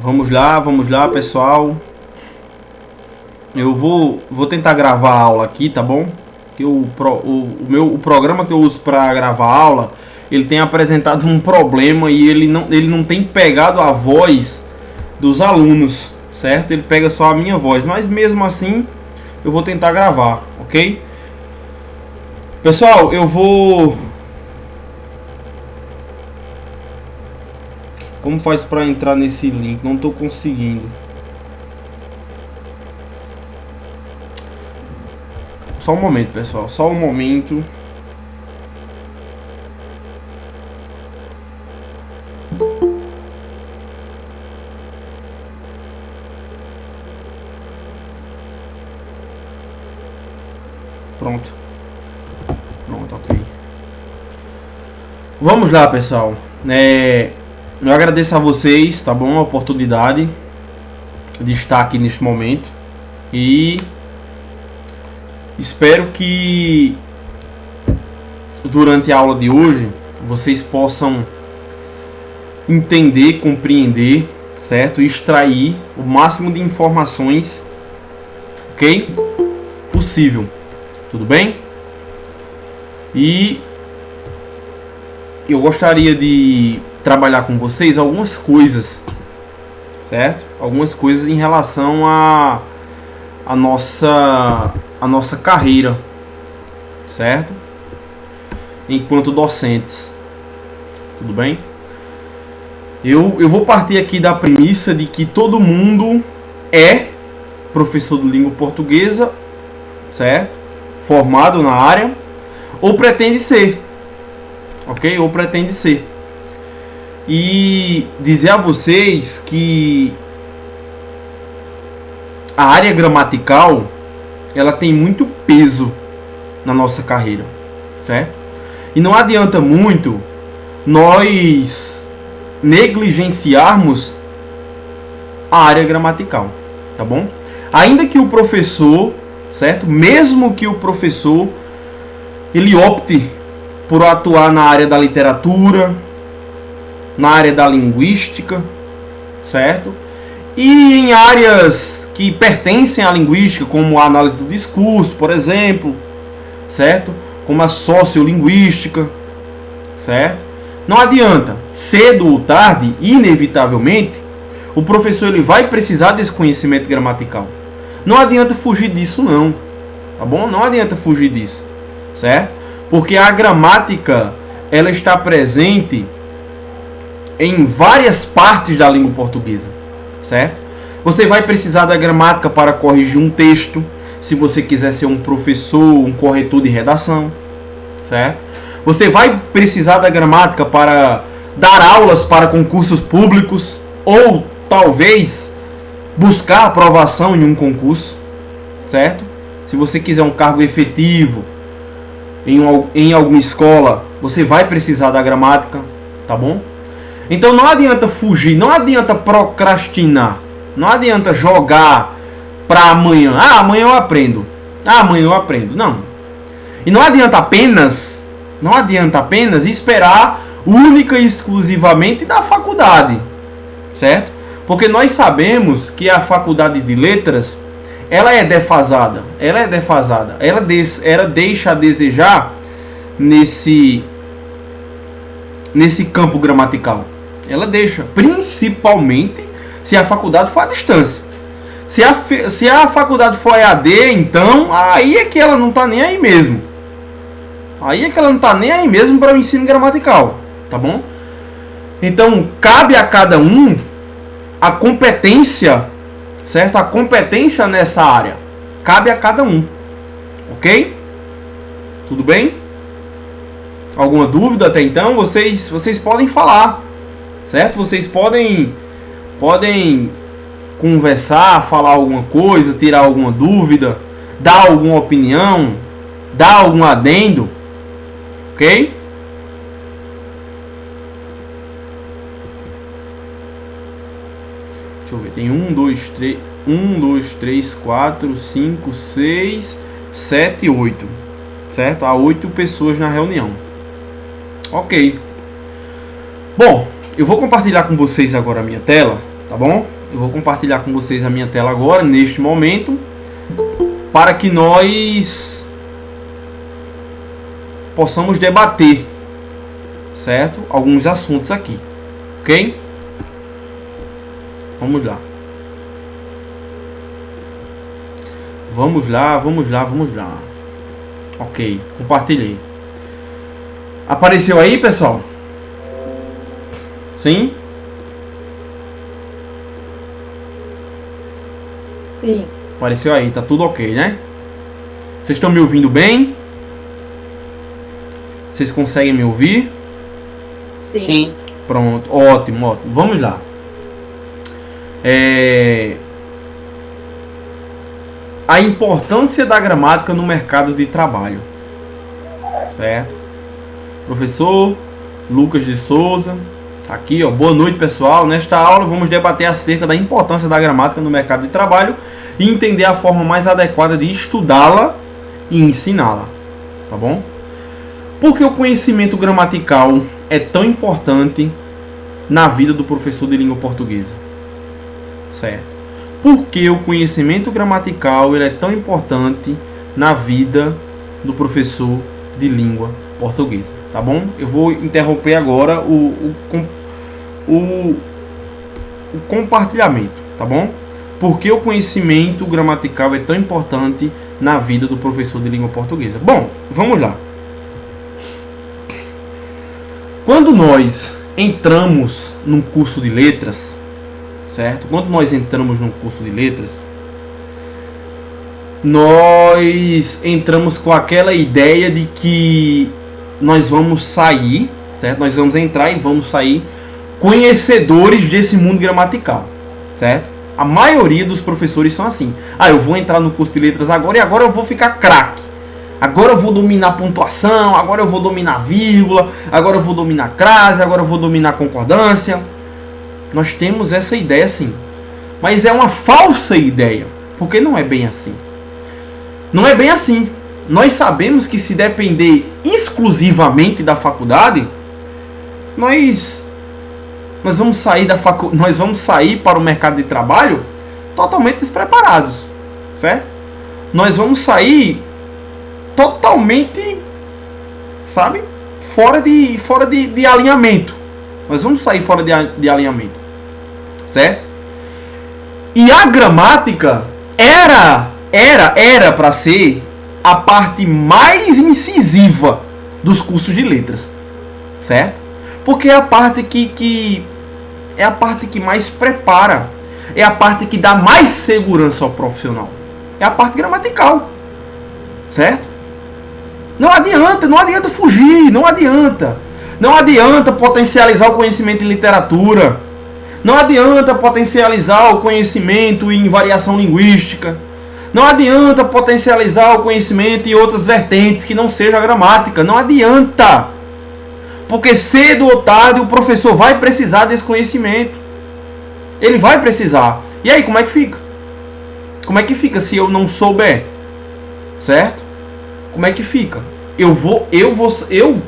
Vamos lá, pessoal. Eu vou tentar gravar a aula aqui, tá bom? Que o programa que eu uso para gravar a aula, ele tem apresentado um problema e ele não tem pegado a voz dos alunos, certo? Ele pega só a minha voz, mas mesmo assim eu vou tentar gravar, ok? Pessoal, como faz para entrar nesse link? Não estou conseguindo. Só um momento, pessoal. Só um momento. Pronto, ok. Vamos lá, pessoal. Eu agradeço a vocês, tá bom? A oportunidade de estar aqui neste momento. E espero que durante a aula de hoje vocês possam entender, compreender, certo? Extrair o máximo de informações, ok? Possível. Tudo bem? E eu gostaria de trabalhar com vocês algumas coisas, certo? Algumas coisas em relação a nossa carreira, certo? Enquanto docentes, tudo bem? Eu vou partir aqui da premissa de que todo mundo é professor de língua portuguesa, certo? Formado na área, ou pretende ser, ok? Ou pretende ser. E dizer a vocês que a área gramatical, ela tem muito peso na nossa carreira, certo? E não adianta muito nós negligenciarmos a área gramatical, tá bom? Ainda que o professor, certo? Mesmo que o professor ele opte por atuar na área da literatura, na área da linguística, certo? E em áreas que pertencem à linguística, como a análise do discurso, por exemplo, certo? Como a sociolinguística, certo? Não adianta, cedo ou tarde, inevitavelmente, o professor ele vai precisar desse conhecimento gramatical. Não adianta fugir disso não, tá bom? Não adianta fugir disso, certo? Porque a gramática, ela está presente em várias partes da língua portuguesa, certo? Você vai precisar da gramática para corrigir um texto, se você quiser ser um professor, um corretor de redação, certo? Você vai precisar da gramática para dar aulas para concursos públicos ou talvez buscar aprovação em um concurso, certo? Se você quiser um cargo efetivo em alguma escola, você vai precisar da gramática, tá bom? Então não adianta fugir, não adianta procrastinar, não adianta jogar para amanhã. Ah, amanhã eu aprendo. Ah, amanhã eu aprendo. Não. E não adianta apenas esperar única e exclusivamente da faculdade, certo? Porque nós sabemos que a faculdade de letras, ela é defasada. Ela deixa a desejar nesse campo gramatical. Ela deixa, principalmente se a faculdade for à distância. Se a faculdade for EAD, então aí é que ela não está nem aí mesmo. Aí é que ela não está nem aí mesmo para o ensino gramatical, tá bom? Então cabe a cada um a competência, certo? A competência nessa área cabe a cada um, ok? Tudo bem? Alguma dúvida até então? Vocês podem falar, certo? Vocês podem conversar, falar alguma coisa, tirar alguma dúvida, dar alguma opinião, dar algum adendo, ok? Deixa eu ver, tem 1, 2, 3, 4, 5, 6, 7, 8, certo? Há 8 pessoas na reunião. Ok. Bom, eu vou compartilhar com vocês agora a minha tela, tá bom? Eu vou compartilhar com vocês a minha tela agora, neste momento, para que nós possamos debater, certo? Alguns assuntos aqui, ok? Vamos lá. Vamos lá, vamos lá, vamos lá. Ok, compartilhei. Apareceu aí, pessoal? Sim? Sim. Apareceu aí, tá tudo ok, né? Vocês estão me ouvindo bem? Vocês conseguem me ouvir? Sim. Pronto, ótimo, ótimo. Vamos lá. A importância da gramática no mercado de trabalho. Certo? Professor Lucas de Souza. Aqui, ó. Boa noite, pessoal. Nesta aula vamos debater acerca da importância da gramática no mercado de trabalho e entender a forma mais adequada de estudá-la e ensiná-la. Tá bom? Por que o conhecimento gramatical é tão importante na vida do professor de língua portuguesa? Certo? Por que o conhecimento gramatical ele é tão importante na vida do professor de língua portuguesa? Tá bom? Eu vou interromper agora o compartilhamento, tá bom? Por que o conhecimento gramatical é tão importante na vida do professor de língua portuguesa? Bom, vamos lá. Quando nós entramos num curso de letras, certo? Quando nós entramos num curso de letras, nós entramos com aquela ideia de que nós vamos sair, certo? Nós vamos entrar e vamos sair conhecedores desse mundo gramatical, certo? A maioria dos professores são assim. Eu vou entrar no curso de letras agora e agora eu vou ficar craque. Agora eu vou dominar pontuação, agora eu vou dominar vírgula, agora eu vou dominar crase, agora eu vou dominar concordância. Nós temos essa ideia sim. Mas é uma falsa ideia, porque não é bem assim. Não é bem assim. Nós sabemos que se depender exclusivamente da faculdade, nós vamos sair nós vamos sair para o mercado de trabalho totalmente despreparados, certo? Nós vamos sair totalmente, sabe, fora de alinhamento. Nós vamos sair fora de alinhamento, certo? E a gramática era para ser a parte mais incisiva dos cursos de letras, certo? Porque é a parte que é a parte que mais prepara, é a parte que dá mais segurança ao profissional, é a parte gramatical, certo? Não adianta fugir, não adianta potencializar o conhecimento em literatura, não adianta potencializar o conhecimento em variação linguística, não adianta potencializar o conhecimento em outras vertentes que não seja a gramática, não adianta. Porque cedo ou tarde o professor vai precisar desse conhecimento. Ele vai precisar. E aí, como é que fica? Como é que fica se eu não souber? Certo? Como é que fica? Eu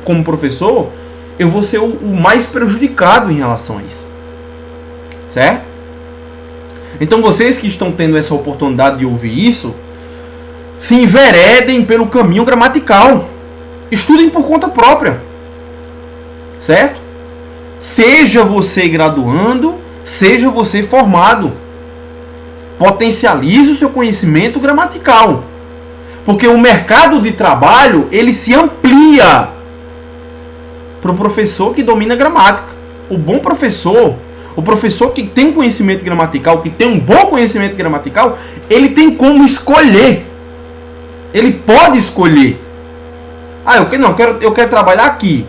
como professor, eu vou ser o mais prejudicado em relação a isso. Certo? Então vocês que estão tendo essa oportunidade de ouvir isso, se enveredem pelo caminho gramatical. Estudem por conta própria. Certo? Seja você graduando, seja você formado. Potencialize o seu conhecimento gramatical. Porque o mercado de trabalho, ele se amplia para o professor que domina a gramática. O bom professor, o professor que tem conhecimento gramatical, que tem um bom conhecimento gramatical, ele tem como escolher. Ele pode escolher. Eu quero trabalhar aqui.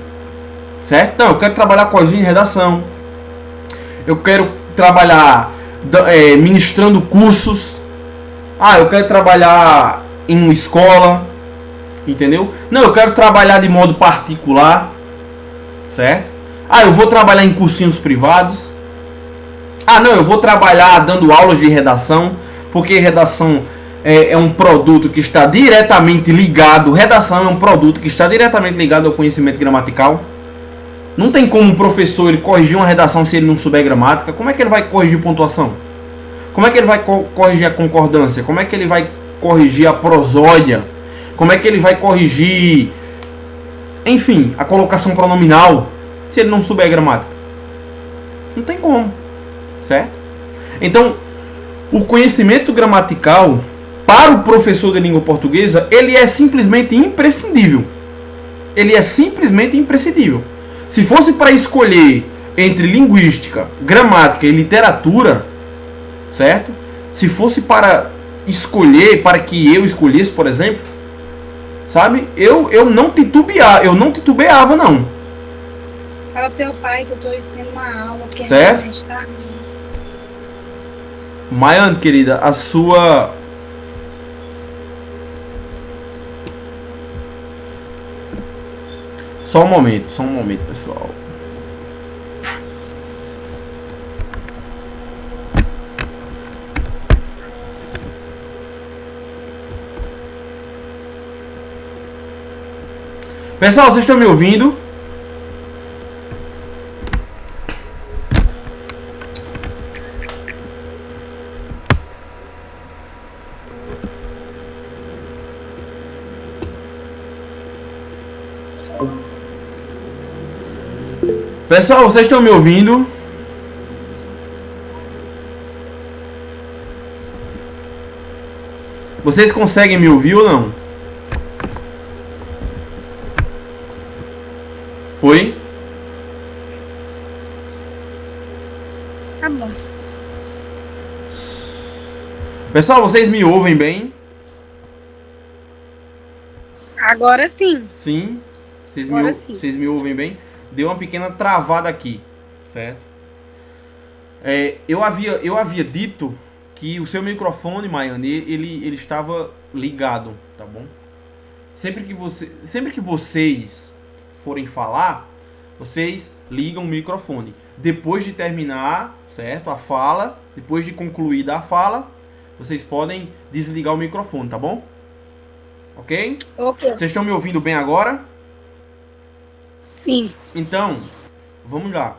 Certo? Não, eu quero trabalhar com de redação. Eu quero trabalhar ministrando cursos. Eu quero trabalhar em uma escola. Entendeu? Não, eu quero trabalhar de modo particular. Certo? Eu vou trabalhar em cursinhos privados. Não, eu vou trabalhar dando aulas de redação. Porque redação é um produto que está diretamente ligado. Redação é um produto que está diretamente ligado ao conhecimento gramatical. Não tem como um professor ele corrigir uma redação se ele não souber gramática. Como é que ele vai corrigir pontuação? Como é que ele vai corrigir a concordância? Como é que ele vai corrigir a prosódia? Como é que ele vai corrigir, enfim, a colocação pronominal se ele não souber gramática? Não tem como, certo? Então, o conhecimento gramatical para o professor de língua portuguesa, ele é simplesmente imprescindível. Ele é simplesmente imprescindível. Se fosse para escolher entre linguística, gramática e literatura, certo? Se fosse para escolher, para que eu escolhesse, por exemplo, sabe? Eu não titubeava, não. Fala pro teu pai que eu tô tendo uma aula. Que certo? Está... Maiane, querida, a sua... Só um momento, pessoal. Pessoal, vocês estão me ouvindo? Pessoal, vocês estão me ouvindo? Vocês conseguem me ouvir ou não? Oi? Tá bom. Pessoal, vocês me ouvem bem? Agora sim. Sim? Agora sim. Vocês me ouvem bem? Deu uma pequena travada aqui, certo? Eu havia dito que o seu microfone, Maiane, ele estava ligado, tá bom? Sempre que vocês forem falar, vocês ligam o microfone. Depois de terminar, certo? A fala, depois de concluída a fala, vocês podem desligar o microfone, tá bom? Ok? Ok. Vocês estão me ouvindo bem agora? Sim. Então, vamos lá.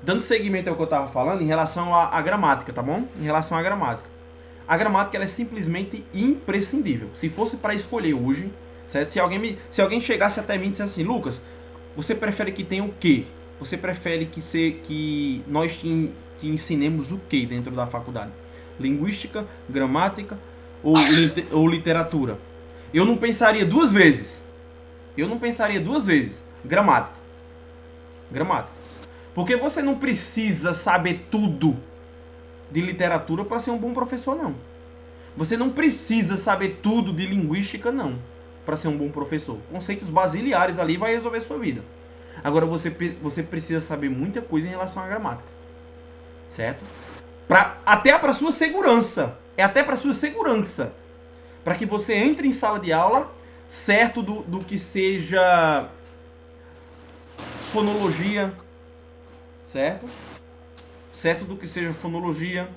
Dando seguimento ao que eu estava falando em relação à gramática, tá bom? Em relação à gramática. A gramática ela é simplesmente imprescindível. Se fosse para escolher hoje, certo? Se alguém chegasse até mim e dissesse assim, Lucas, você prefere que tenha o quê? Você prefere que nós te ensinemos o quê dentro da faculdade? Linguística, gramática ou literatura? Eu não pensaria duas vezes. Gramática. Porque você não precisa saber tudo de literatura para ser um bom professor, não. Você não precisa saber tudo de linguística, não, para ser um bom professor. Conceitos basilares ali vai resolver sua vida. Agora você precisa saber muita coisa em relação à gramática. Certo? Até para sua segurança. É até para sua segurança. Para que você entre em sala de aula certo do que seja fonologia, certo? Certo do que seja fonologia,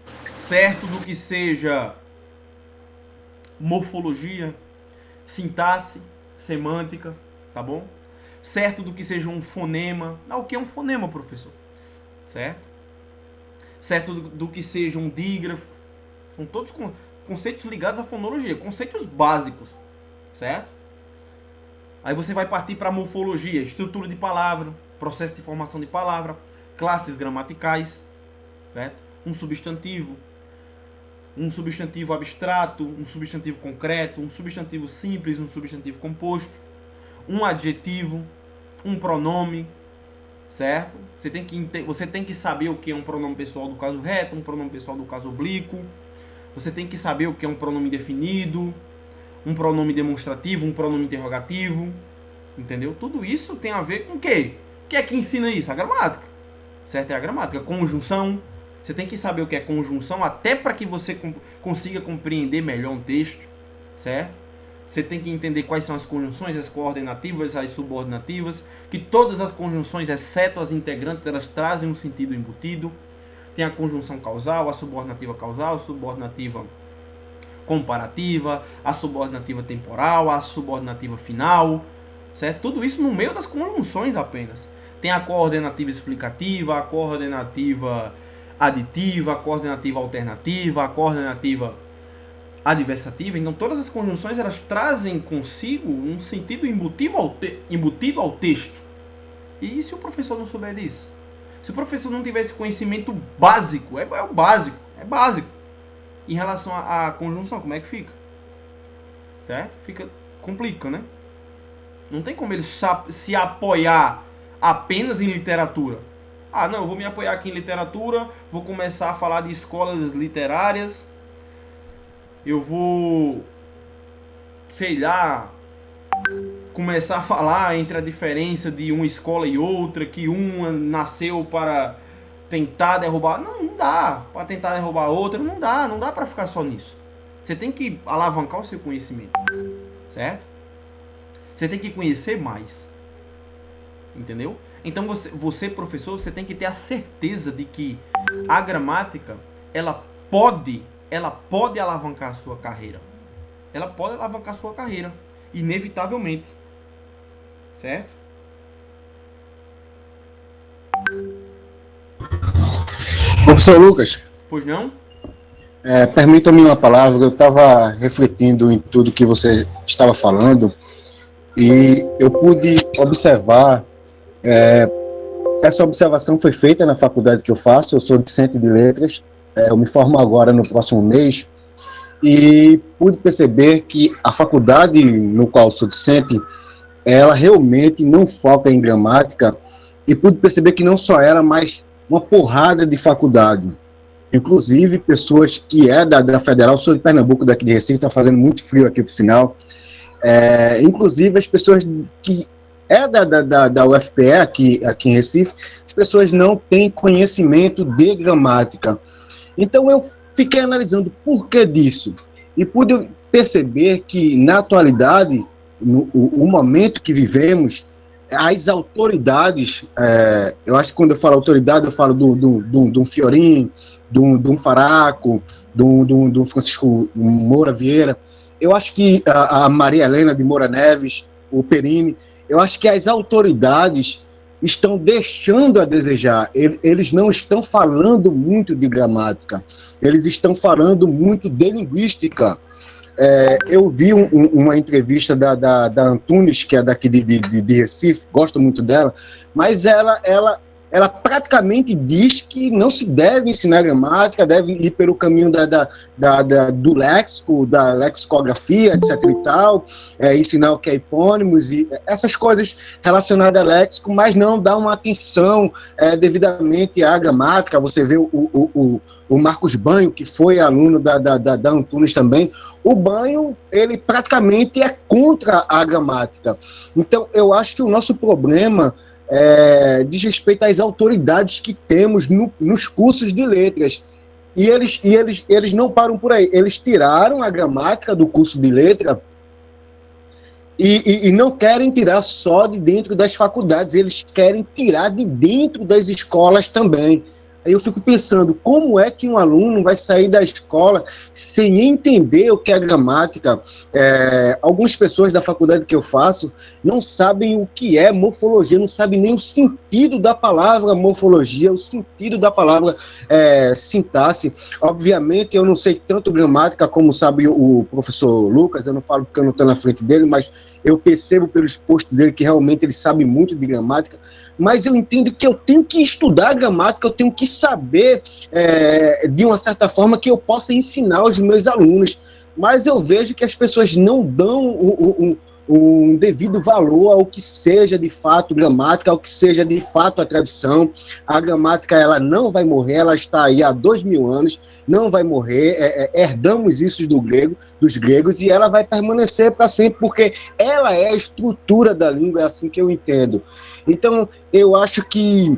certo do que seja morfologia, sintaxe, semântica, tá bom? Certo do que seja um fonema. O que é um fonema, professor? Certo? Certo do que seja um dígrafo. São todos conceitos ligados à fonologia, conceitos básicos, certo? Aí você vai partir para a morfologia, estrutura de palavra, processo de formação de palavra, classes gramaticais, certo? Um substantivo abstrato, um substantivo concreto, um substantivo simples, um substantivo composto, um adjetivo, um pronome, certo? Você tem que saber o que é um pronome pessoal do caso reto, um pronome pessoal do caso oblíquo. Você tem que saber o que é um pronome definido, um pronome demonstrativo, um pronome interrogativo, entendeu? Tudo isso tem a ver com o quê? O que é que ensina isso? A gramática, certo? É a gramática. Conjunção. Você tem que saber o que é conjunção até para que você consiga compreender melhor um texto, certo? Você tem que entender quais são as conjunções, as coordenativas, as subordinativas, que todas as conjunções, exceto as integrantes, elas trazem um sentido embutido. Tem a conjunção causal, a subordinativa causal, a subordinativa comparativa, a subordinativa temporal, a subordinativa final, certo? Tudo isso no meio das conjunções apenas. Tem a coordenativa explicativa, a coordenativa aditiva, a coordenativa alternativa, a coordenativa adversativa. Então todas as conjunções elas trazem consigo um sentido embutido ao texto. E se o professor não souber disso? Se o professor não tiver esse conhecimento básico, é o básico, é básico. Em relação à conjunção, como é que fica? Certo? Complica, né? Não tem como ele se apoiar apenas em literatura. Ah, não, eu vou me apoiar aqui em literatura, vou começar a falar de escolas literárias, eu vou, sei lá, começar a falar entre a diferença de uma escola e outra, que uma nasceu para tentar derrubar. Não dá para tentar derrubar a outra, não dá para ficar só nisso. Você tem que alavancar o seu conhecimento, certo? Você tem que conhecer mais, entendeu? Então você professor, você tem que ter a certeza de que a gramática, ela pode alavancar a sua carreira. Ela pode alavancar a sua carreira, inevitavelmente, certo? Professor Lucas. Pois não? Permita-me uma palavra. Eu estava refletindo em tudo que você estava falando e eu pude observar. Essa observação foi feita na faculdade que eu faço. Eu sou discente de letras. Eu me formo agora no próximo mês e pude perceber que a faculdade no qual sou discente, ela realmente não foca em gramática, e pude perceber que não só ela, mas uma porrada de faculdade. Inclusive, pessoas que da Federal, sou de Pernambuco, daqui de Recife, está fazendo muito frio aqui, por sinal. Inclusive, as pessoas que da UFPE, aqui em Recife, as pessoas não têm conhecimento de gramática. Então, eu fiquei analisando por que disso. E pude perceber que, na atualidade, o momento que vivemos, as autoridades, eu acho que quando eu falo autoridade, eu falo do Fiorin, do Faraco, do Francisco Moura Vieira. Eu acho que a Maria Helena de Moura Neves, o Perini, eu acho que as autoridades estão deixando a desejar. Eles não estão falando muito de gramática, eles estão falando muito de linguística. Eu vi uma entrevista da Antunes, que é daqui de Recife, gosto muito dela, mas ela praticamente diz que não se deve ensinar gramática, deve ir pelo caminho do léxico, da lexicografia, etc. e tal, ensinar o que é hipônimos e essas coisas relacionadas a léxico, mas não dá uma atenção devidamente à gramática. Você vê o Marcos Banho, que foi aluno da Antunes também. O Banho, ele praticamente é contra a gramática. Então, eu acho que o nosso problema diz respeito às autoridades que temos nos cursos de letras. E eles não param por aí. Eles tiraram a gramática do curso de letra e não querem tirar só de dentro das faculdades, eles querem tirar de dentro das escolas também. Aí eu fico pensando, como é que um aluno vai sair da escola sem entender o que é gramática? Algumas pessoas da faculdade que eu faço não sabem o que é morfologia, não sabem nem o sentido da palavra morfologia, o sentido da palavra sintaxe. Obviamente, eu não sei tanto gramática como sabe o professor Lucas, eu não falo porque eu não estou na frente dele, mas eu percebo pelo exposto dele que realmente ele sabe muito de gramática, mas eu entendo que eu tenho que estudar gramática, eu tenho que saber, de uma certa forma, que eu possa ensinar aos meus alunos. Mas eu vejo que as pessoas não dão um devido valor ao que seja de fato gramática, ao que seja de fato a tradição. A gramática, ela não vai morrer, ela está aí há 2000 anos, não vai morrer, herdamos isso dos gregos, e ela vai permanecer para sempre, porque ela é a estrutura da língua, é assim que eu entendo. Então, eu acho que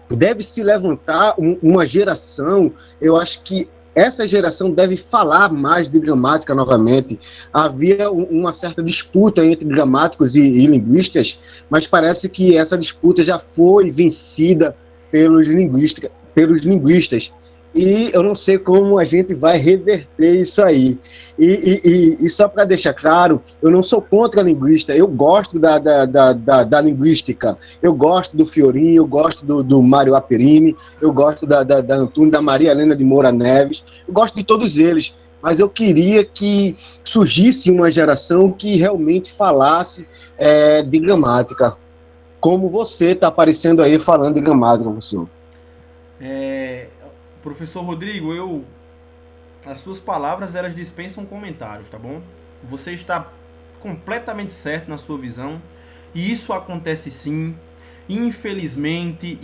deve se levantar uma geração, eu acho que essa geração deve falar mais de gramática novamente. Havia uma certa disputa entre gramáticos e linguistas, mas parece que essa disputa já foi vencida pelos linguistas. e eu não sei como a gente vai reverter isso aí. E só para deixar claro, eu não sou contra a linguista, eu gosto da linguística, eu gosto do Fiorinho, eu gosto do Mário Aperini, eu gosto da Antunes, da Maria Helena de Moura Neves, eu gosto de todos eles, mas eu queria que surgisse uma geração que realmente falasse de gramática, como você está aparecendo aí falando de gramática, professor. Professor Rodrigo, as suas palavras elas dispensam comentários, tá bom? Você está completamente certo na sua visão e isso acontece sim. Infelizmente,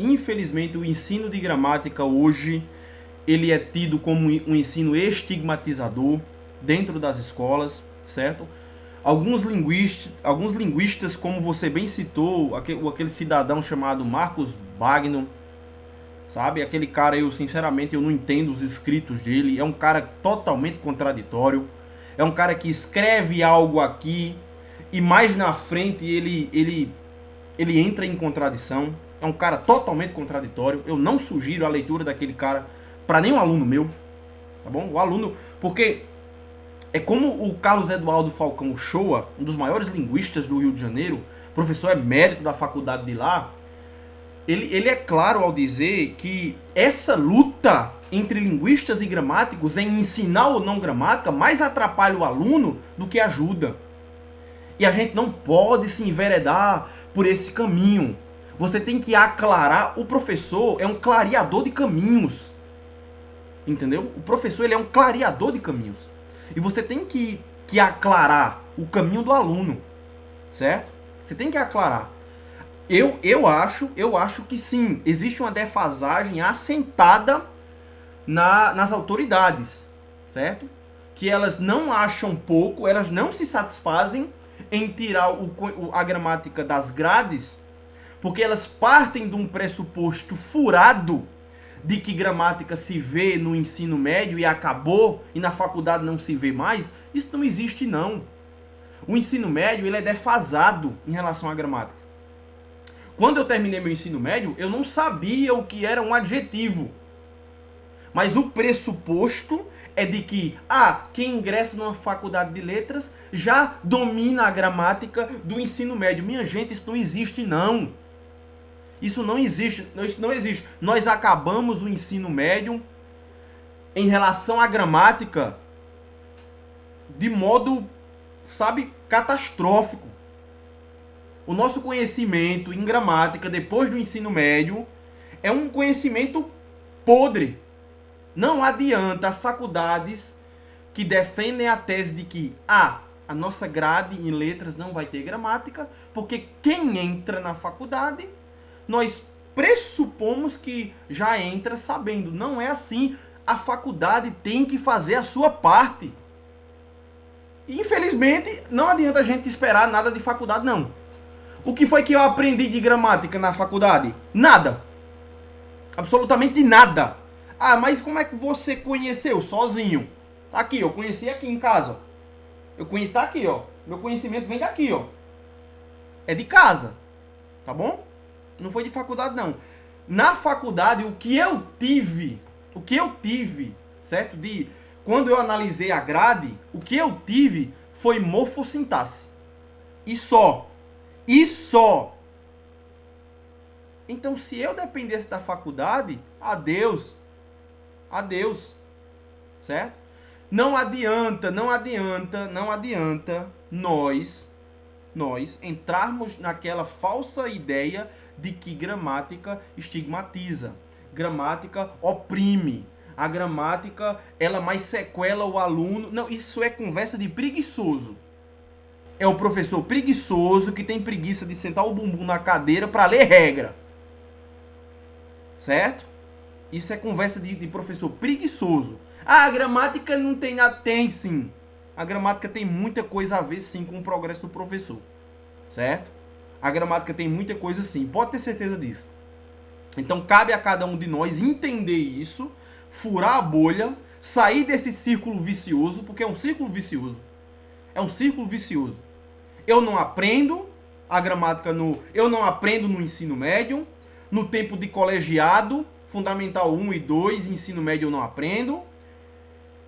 o ensino de gramática hoje ele é tido como um ensino estigmatizador dentro das escolas, certo? Alguns linguistas, como você bem citou, aquele cidadão chamado Marcos Bagno, sabe? Aquele cara, sinceramente, eu não entendo os escritos dele. É um cara totalmente contraditório. É um cara que escreve algo aqui e mais na frente ele entra em contradição. É um cara totalmente contraditório. Eu não sugiro a leitura daquele cara para nenhum aluno meu, tá bom? O aluno, porque é como o Carlos Eduardo Falcão Uchoa, um dos maiores linguistas do Rio de Janeiro, professor emérito da faculdade de lá. Ele é claro ao dizer que essa luta entre linguistas e gramáticos em ensinar ou não gramática mais atrapalha o aluno do que ajuda. E a gente não pode se enveredar por esse caminho. Você tem que aclarar. O professor é um clareador de caminhos. Entendeu? O professor ele é um clareador de caminhos. E você tem que aclarar o caminho do aluno. Certo? Você tem que aclarar. Eu acho que sim, existe uma defasagem assentada nas autoridades, certo? Que elas não acham pouco, elas não se satisfazem em tirar a gramática das grades, porque elas partem de um pressuposto furado de que gramática se vê no ensino médio e acabou, e na faculdade não se vê mais. Isso não existe, não. O ensino médio ele é defasado em relação à gramática. Quando eu terminei meu ensino médio, eu não sabia o que era um adjetivo. Mas o pressuposto é de que quem ingressa numa faculdade de letras já domina a gramática do ensino médio. Minha gente, isso não existe, não. Isso não existe. Nós acabamos o ensino médio em relação à gramática de modo, catastrófico. O nosso conhecimento em gramática depois do ensino médio é um conhecimento podre. Não adianta as faculdades que defendem a tese de que a nossa grade em letras não vai ter gramática, porque quem entra na faculdade, nós pressupomos que já entra sabendo. Não é assim. A faculdade tem que fazer a sua parte. E, infelizmente, não adianta a gente esperar nada de faculdade, não. O que foi que eu aprendi de gramática na faculdade? Nada. Absolutamente nada. Mas como é que você conheceu? Sozinho. Tá aqui, eu conheci aqui em casa. Tá aqui, ó. Meu conhecimento vem daqui, ó. É de casa. Tá bom? Não foi de faculdade, não. Na faculdade, o que eu tive, certo? Quando eu analisei a grade, o que eu tive foi morfossintaxe. E só. Então, se eu dependesse da faculdade, adeus. Certo? Não adianta nós entrarmos naquela falsa ideia de que gramática estigmatiza. Gramática oprime. A gramática, ela mais sequela o aluno. Não, isso é conversa de preguiçoso. É o professor preguiçoso que tem preguiça de sentar o bumbum na cadeira para ler regra. Certo? Isso é conversa de professor preguiçoso. A gramática não tem nada. Tem sim. A gramática tem muita coisa a ver sim com o progresso do professor. Certo? A gramática tem muita coisa sim. Pode ter certeza disso. Então cabe a cada um de nós entender isso, furar a bolha, sair desse círculo vicioso, porque é um círculo vicioso. Eu não aprendo a gramática eu não aprendo no ensino médio, no tempo de colegiado, Fundamental 1 e 2, ensino médio eu não aprendo.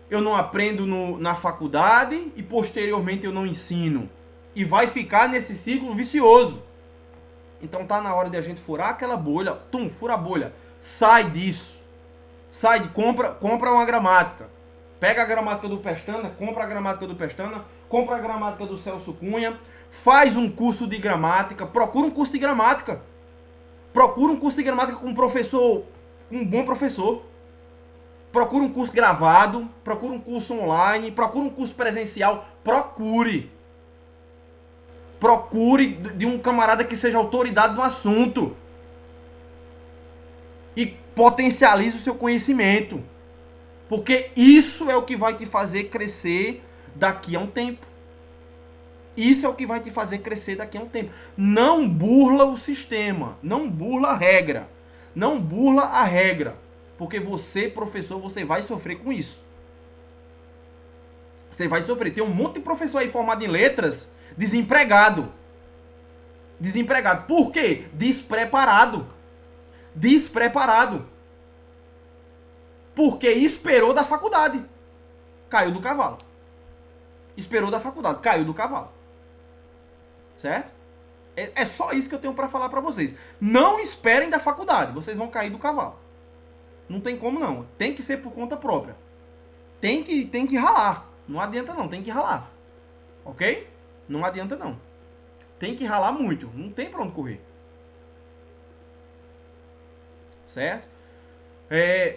Eu não aprendo na faculdade e posteriormente eu não ensino. E vai ficar nesse ciclo vicioso. Então tá na hora de a gente furar aquela bolha. Fura a bolha. Sai disso. Compra uma gramática. Pega a gramática do Pestana, compra a gramática do Pestana, compra a gramática do Celso Cunha, faz um curso de gramática, procura um curso de gramática. Procura um curso de gramática com um bom professor. Procura um curso gravado, procura um curso online, procura um curso presencial, procure de um camarada que seja autoridade no assunto. E potencialize o seu conhecimento. Porque isso é o que vai te fazer crescer daqui a um tempo. Isso é o que vai te fazer crescer daqui a um tempo. Não burla o sistema. Não burla a regra. Não burla a regra. Porque você, professor, você vai sofrer com isso. Você vai sofrer. Tem um monte de professor aí formado em letras, desempregado. Desempregado. Por quê? Despreparado. Porque esperou da faculdade. Caiu do cavalo. Esperou da faculdade. Caiu do cavalo. Certo? É só isso que eu tenho para falar para vocês. Não esperem da faculdade. Vocês vão cair do cavalo. Não tem como não. Tem que ser por conta própria. Tem que ralar. Não adianta não. Tem que ralar. Ok? Não adianta não. Tem que ralar muito. Não tem para onde correr. Certo?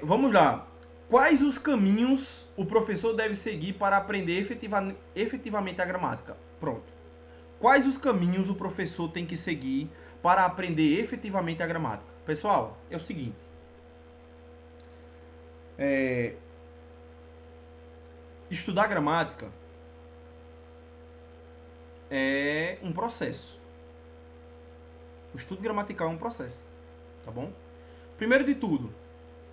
Vamos lá. Quais os caminhos o professor deve seguir para aprender efetivamente a gramática? Pronto. Quais os caminhos o professor tem que seguir para aprender efetivamente a gramática? Pessoal, é o seguinte. Estudar gramática é um processo. O estudo gramatical é um processo. Tá bom? Primeiro de tudo,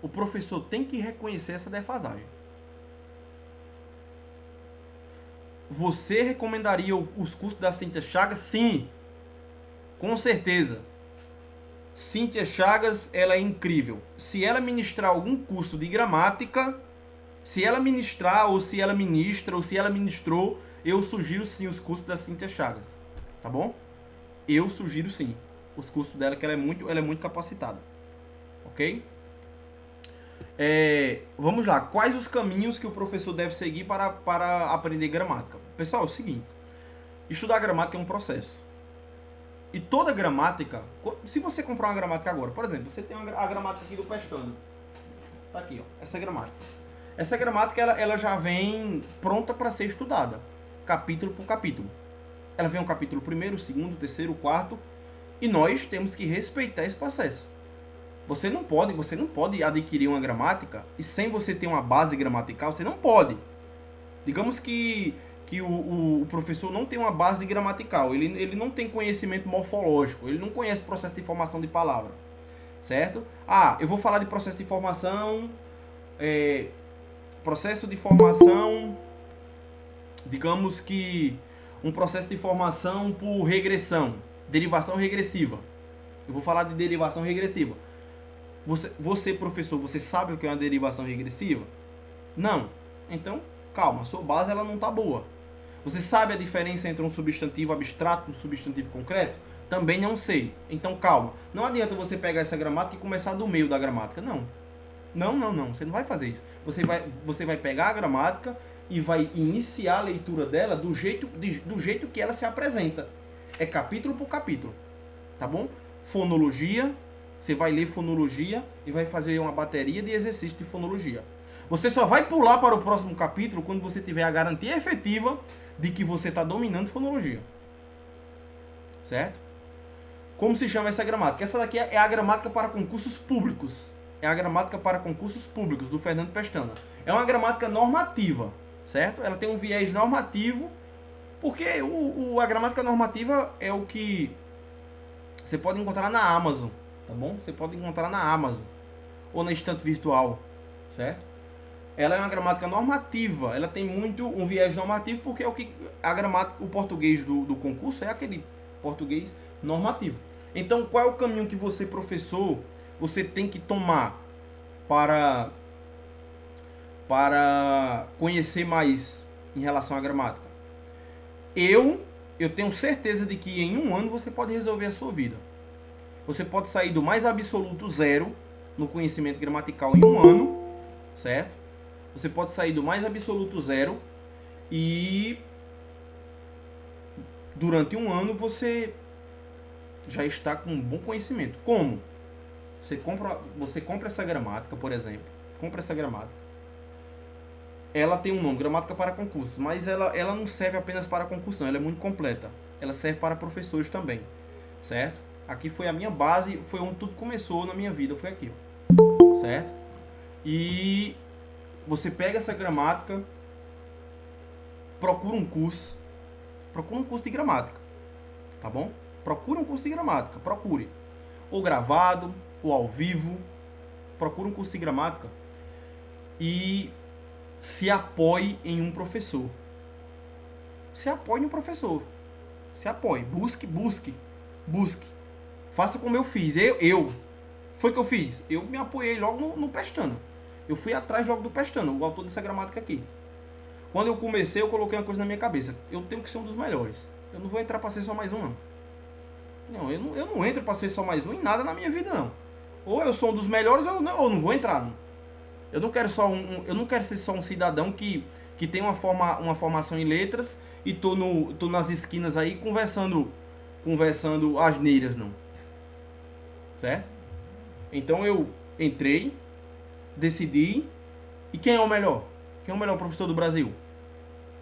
o professor tem que reconhecer essa defasagem. Você recomendaria os cursos da Cíntia Chagas? Sim, com certeza. Cíntia Chagas, ela é incrível. Se ela ministrar algum curso de gramática, se ela ministrar, ou se ela ministra, ou se ela ministrou, eu sugiro sim os cursos da Cíntia Chagas. Tá bom? Eu sugiro sim os cursos dela, que ela é muito capacitada. Ok? Vamos lá. Quais os caminhos que o professor deve seguir para aprender gramática? Pessoal, é o seguinte. Estudar gramática é um processo. E toda gramática... Se você comprar uma gramática agora, por exemplo, você tem a gramática aqui do Pestana. Tá aqui, ó. Essa gramática. Essa gramática, ela já vem pronta para ser estudada. Capítulo por capítulo. Ela vem um capítulo primeiro, segundo, terceiro, quarto. E nós temos que respeitar esse processo. Você não pode adquirir uma gramática e sem você ter uma base gramatical, você não pode. Digamos que o professor não tem uma base gramatical, ele não tem conhecimento morfológico, ele não conhece o processo de formação de palavra, certo? Eu vou falar de processo de formação, digamos que um processo de formação por regressão, derivação regressiva. Eu vou falar de derivação regressiva. Você, professor, você sabe o que é uma derivação regressiva? Não. Então, calma, a sua base ela não está boa. Você sabe a diferença entre um substantivo abstrato e um substantivo concreto? Também não sei. Então, calma. Não adianta você pegar essa gramática e começar do meio da gramática. Não. Não. Você não vai fazer isso. Você vai pegar a gramática e vai iniciar a leitura dela do jeito que ela se apresenta. É capítulo por capítulo. Tá bom? Fonologia. Você vai ler fonologia e vai fazer uma bateria de exercícios de fonologia. Você só vai pular para o próximo capítulo quando você tiver a garantia efetiva de que você está dominando fonologia. Certo? Como se chama essa gramática? Essa daqui é a gramática para concursos públicos. É a gramática para concursos públicos do Fernando Pestana. É uma gramática normativa. Certo? Ela tem um viés normativo, porque a gramática normativa é o que você pode encontrar na Amazon. Tá bom? Você pode encontrar na Amazon ou na estante virtual, certo? Ela é uma gramática normativa, ela tem muito um viés normativo, porque é o que a gramática, o português do concurso é aquele português normativo. Então, qual é o caminho que você, professor, você tem que tomar? para conhecer mais em relação à gramática? Eu tenho certeza de que em um ano você pode resolver a sua vida. Você pode sair do mais absoluto zero no conhecimento gramatical em um ano, certo? Você pode sair do mais absoluto zero e durante um ano você já está com um bom conhecimento. Como? Você compra essa gramática, por exemplo. Compra essa gramática. Ela tem um nome, gramática para concursos, mas ela não serve apenas para concurso, não. Ela é muito completa. Ela serve para professores também, certo? Aqui foi a minha base, foi onde tudo começou na minha vida, foi aqui, ó, certo? E você pega essa gramática, procura um curso de gramática, tá bom? Procura um curso de gramática, procure. Ou gravado, ou ao vivo, procura um curso de gramática e se apoie em um professor. Se apoie em um professor. Se apoie. Busque. Faça como eu fiz. Foi o que eu fiz. Eu me apoiei logo no Pestana. Eu fui atrás logo do Pestana, o autor dessa gramática aqui. Quando eu comecei, eu coloquei uma coisa na minha cabeça. Eu tenho que ser um dos melhores. Eu não vou entrar para ser só mais um, não. Eu não entro para ser só mais um em nada na minha vida, não. Ou eu sou um dos melhores ou eu não vou entrar, não. Eu não quero ser só um cidadão que tem uma formação em letras e tô nas esquinas aí conversando asneiras, não. Certo? Então eu entrei, decidi, e quem é o melhor? Quem é o melhor professor do Brasil?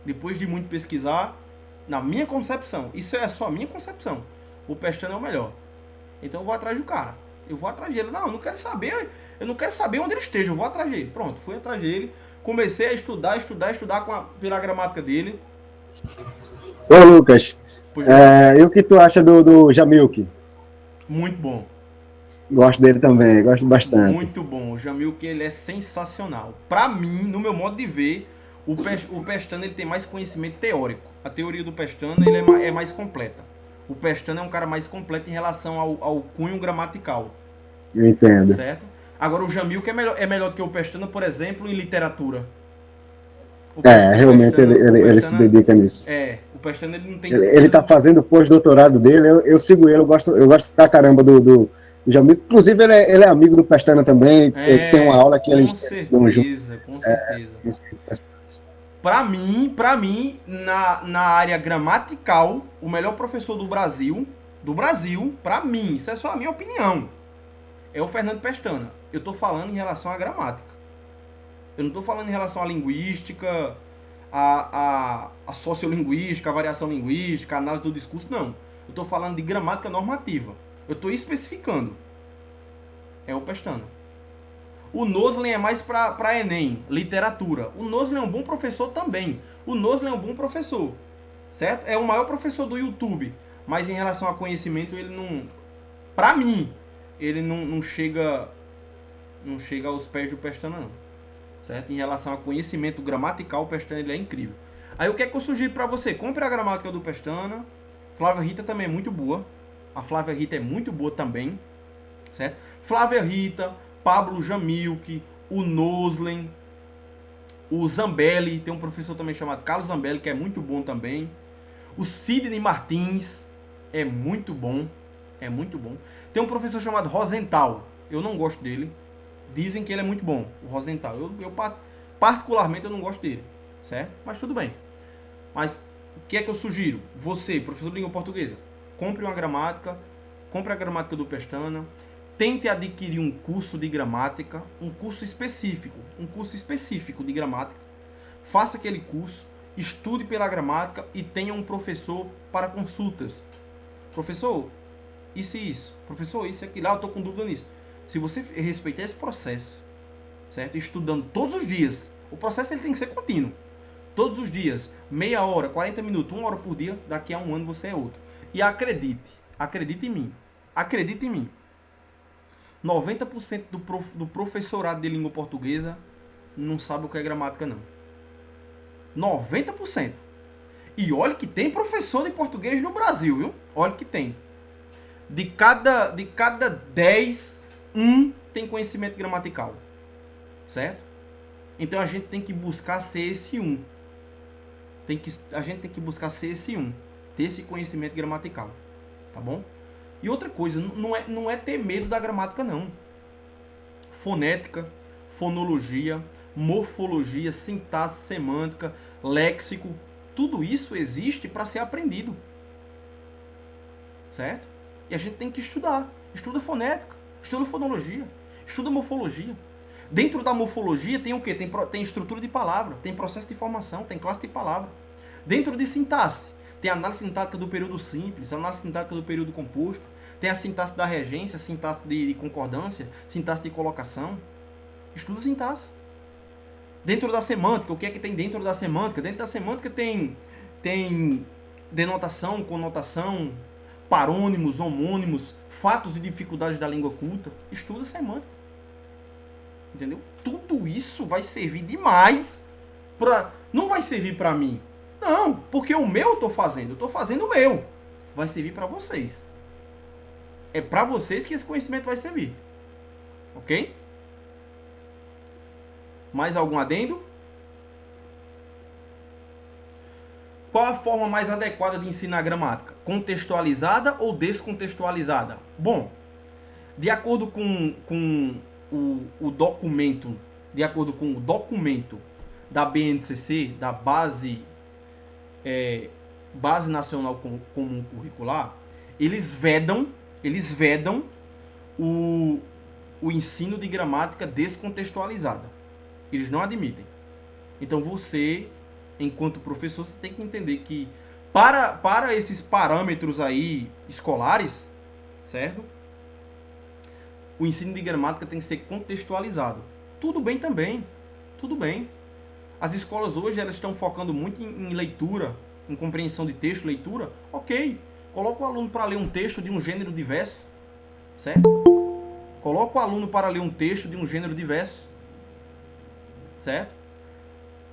Depois de muito pesquisar, na minha concepção, isso é só a minha concepção, o Pestana é o melhor. Então eu vou atrás do cara. Eu vou atrás dele. Não, eu não quero saber onde ele esteja, eu vou atrás dele. Pronto, fui atrás dele, comecei a estudar pela gramática dele. Ô Lucas, e o que tu acha do Jamilk? Muito bom. Gosto dele também, gosto bastante. Muito bom, o Jamilk, ele é sensacional. Pra mim, no meu modo de ver, o Pestana ele tem mais conhecimento teórico. A teoria do Pestana ele é mais completa. O Pestana é um cara mais completo em relação ao cunho gramatical. Eu entendo. Certo? Agora o Jamilk é melhor do que o Pestana, por exemplo, em literatura. Realmente ele se dedica nisso. O Pestana ele não tem... Ele tá fazendo o pós-doutorado dele, eu sigo ele, eu gosto pra caramba do Jamilk. Inclusive ele é amigo do Pestana também, tem uma aula que ele... Com certeza. Pra mim, na área gramatical, o melhor professor do Brasil, pra mim, isso é só a minha opinião, é o Fernando Pestana. Eu tô falando em relação à gramática. Eu não tô falando em relação à linguística, a sociolinguística, a variação linguística, a análise do discurso, não. Eu tô falando de gramática normativa. Eu tô especificando. É o Pestana. O Noslen é mais para Enem, literatura. O Noslen é um bom professor também. Certo? É o maior professor do YouTube. Mas em relação a conhecimento, ele não... Pra mim, ele não chega aos pés do Pestana, não. Certo? Em relação a conhecimento gramatical, o Pestana ele é incrível. Aí o que é que eu sugiro para você? Compre a gramática do Pestana. Flávia Rita também é muito boa. A Flávia Rita é muito boa também. Certo? Flávia Rita, Pablo Jamilk, o Noslen, o Zambelli, tem um professor também chamado Carlos Zambelli, que é muito bom também. O Sidney Martins é muito bom. Tem um professor chamado Rosenthal, eu não gosto dele. Dizem que ele é muito bom, o Rosenthal. Eu particularmente eu não gosto dele, certo? Mas tudo bem. Mas o que é que eu sugiro? Você, professor de língua portuguesa, compre a gramática do Pestana. Tente adquirir um curso de gramática, um curso específico de gramática. Faça aquele curso, estude pela gramática e tenha um professor para consultas. Professor, isso e isso. Professor, isso e aquilo. Eu estou com dúvida nisso. Se você respeitar esse processo, certo? Estudando todos os dias. O processo ele tem que ser contínuo. Todos os dias, meia hora, 40 minutos, 1 hora por dia, daqui a um ano você é outro. E acredite em mim. 90% do professorado de língua portuguesa não sabe o que é gramática, não. 90%. E olha que tem professor de português no Brasil, viu? Olha que tem. De cada 10, um tem conhecimento gramatical. certo? Então a gente tem que buscar ser esse um. A gente tem que buscar ser esse um, ter esse conhecimento gramatical, tá bom? E outra coisa, não é ter medo da gramática, não. Fonética, fonologia, morfologia, sintaxe, semântica, léxico, tudo isso existe para ser aprendido, certo? E a gente tem que estudar. Estuda fonética, estuda fonologia, estuda morfologia. Dentro da morfologia tem o quê? Tem estrutura de palavra, tem processo de formação, tem classe de palavra. Dentro de sintaxe, tem análise sintática do período simples, análise sintática do período composto, tem a sintaxe da regência, sintaxe de concordância, sintaxe de colocação. Estuda sintaxe. Dentro da semântica, o que é que tem dentro da semântica? Dentro da semântica tem denotação, conotação, parônimos, homônimos, fatos e dificuldades da língua culta. Estuda semântica. Entendeu? Tudo isso vai servir demais para... Não vai servir para mim. Não, porque o meu eu estou fazendo o meu. Vai servir para vocês. É para vocês que esse conhecimento vai servir. Ok? Mais algum adendo? Qual a forma mais adequada de ensinar gramática? Contextualizada ou descontextualizada? Bom, de acordo com o documento, de acordo com o documento da BNCC, da Base Nacional Comum Curricular, eles vedam o ensino de gramática descontextualizada. Eles não admitem. Então você, enquanto professor, você tem que entender que para esses parâmetros aí escolares, certo? O ensino de gramática tem que ser contextualizado. Tudo bem também. Tudo bem. As escolas hoje elas estão focando muito em leitura, em compreensão de texto, leitura. Ok. Coloca o aluno para ler um texto de um gênero diverso. Certo? Coloca o aluno para ler um texto de um gênero diverso. Certo?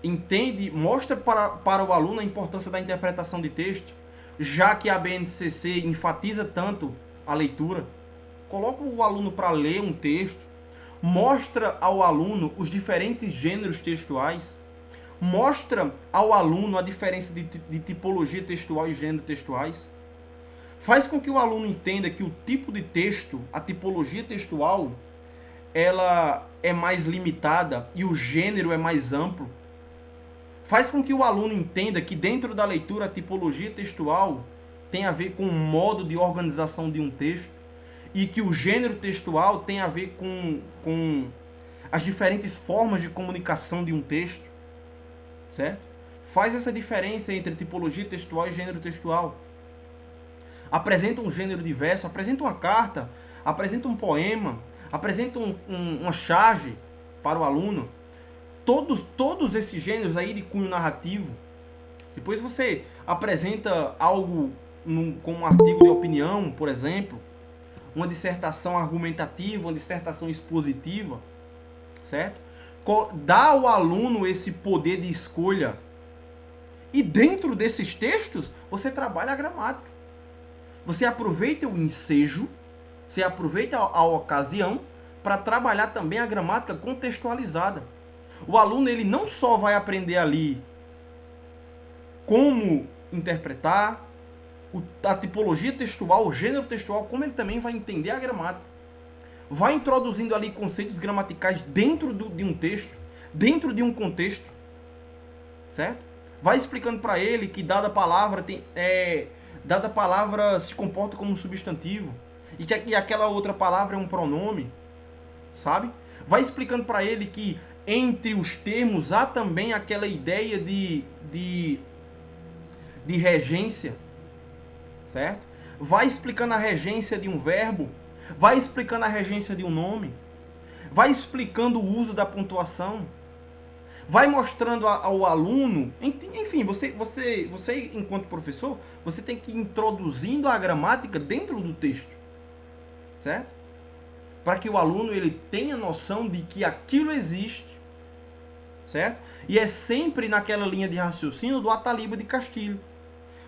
Entende, mostra para o aluno a importância da interpretação de texto, já que a BNCC enfatiza tanto a leitura. Coloca o aluno para ler um texto, mostra ao aluno os diferentes gêneros textuais, mostra ao aluno a diferença de tipologia textual e gênero textuais. Faz com que o aluno entenda que o tipo de texto, a tipologia textual, ela é mais limitada e o gênero é mais amplo. Faz com que o aluno entenda que dentro da leitura a tipologia textual tem a ver com o modo de organização de um texto e que o gênero textual tem a ver com as diferentes formas de comunicação de um texto, certo? Faz essa diferença entre tipologia textual e gênero textual. Apresenta um gênero diverso, apresenta uma carta, apresenta um poema, apresenta uma charge para o aluno. Todos esses gêneros aí de cunho narrativo. Depois você apresenta algo como um artigo de opinião, por exemplo, uma dissertação argumentativa, uma dissertação expositiva, certo? Dá ao aluno esse poder de escolha. E dentro desses textos, você trabalha a gramática. Você aproveita o ensejo, você aproveita a ocasião para trabalhar também a gramática contextualizada. O aluno ele não só vai aprender ali como interpretar, a tipologia textual, o gênero textual, como ele também vai entender a gramática. Vai introduzindo ali conceitos gramaticais dentro de um texto, dentro de um contexto, certo? Vai explicando para ele que dada palavra se comporta como um substantivo e que aquela outra palavra é um pronome, sabe? Vai explicando para ele que entre os termos há também aquela ideia de regência, certo? Vai explicando a regência de um verbo, vai explicando a regência de um nome, vai explicando o uso da pontuação, vai mostrando ao aluno, enfim, você enquanto professor, você tem que ir introduzindo a gramática dentro do texto, certo? Para que o aluno ele tenha noção de que aquilo existe, certo? E é sempre naquela linha de raciocínio do Ataliba de Castilho.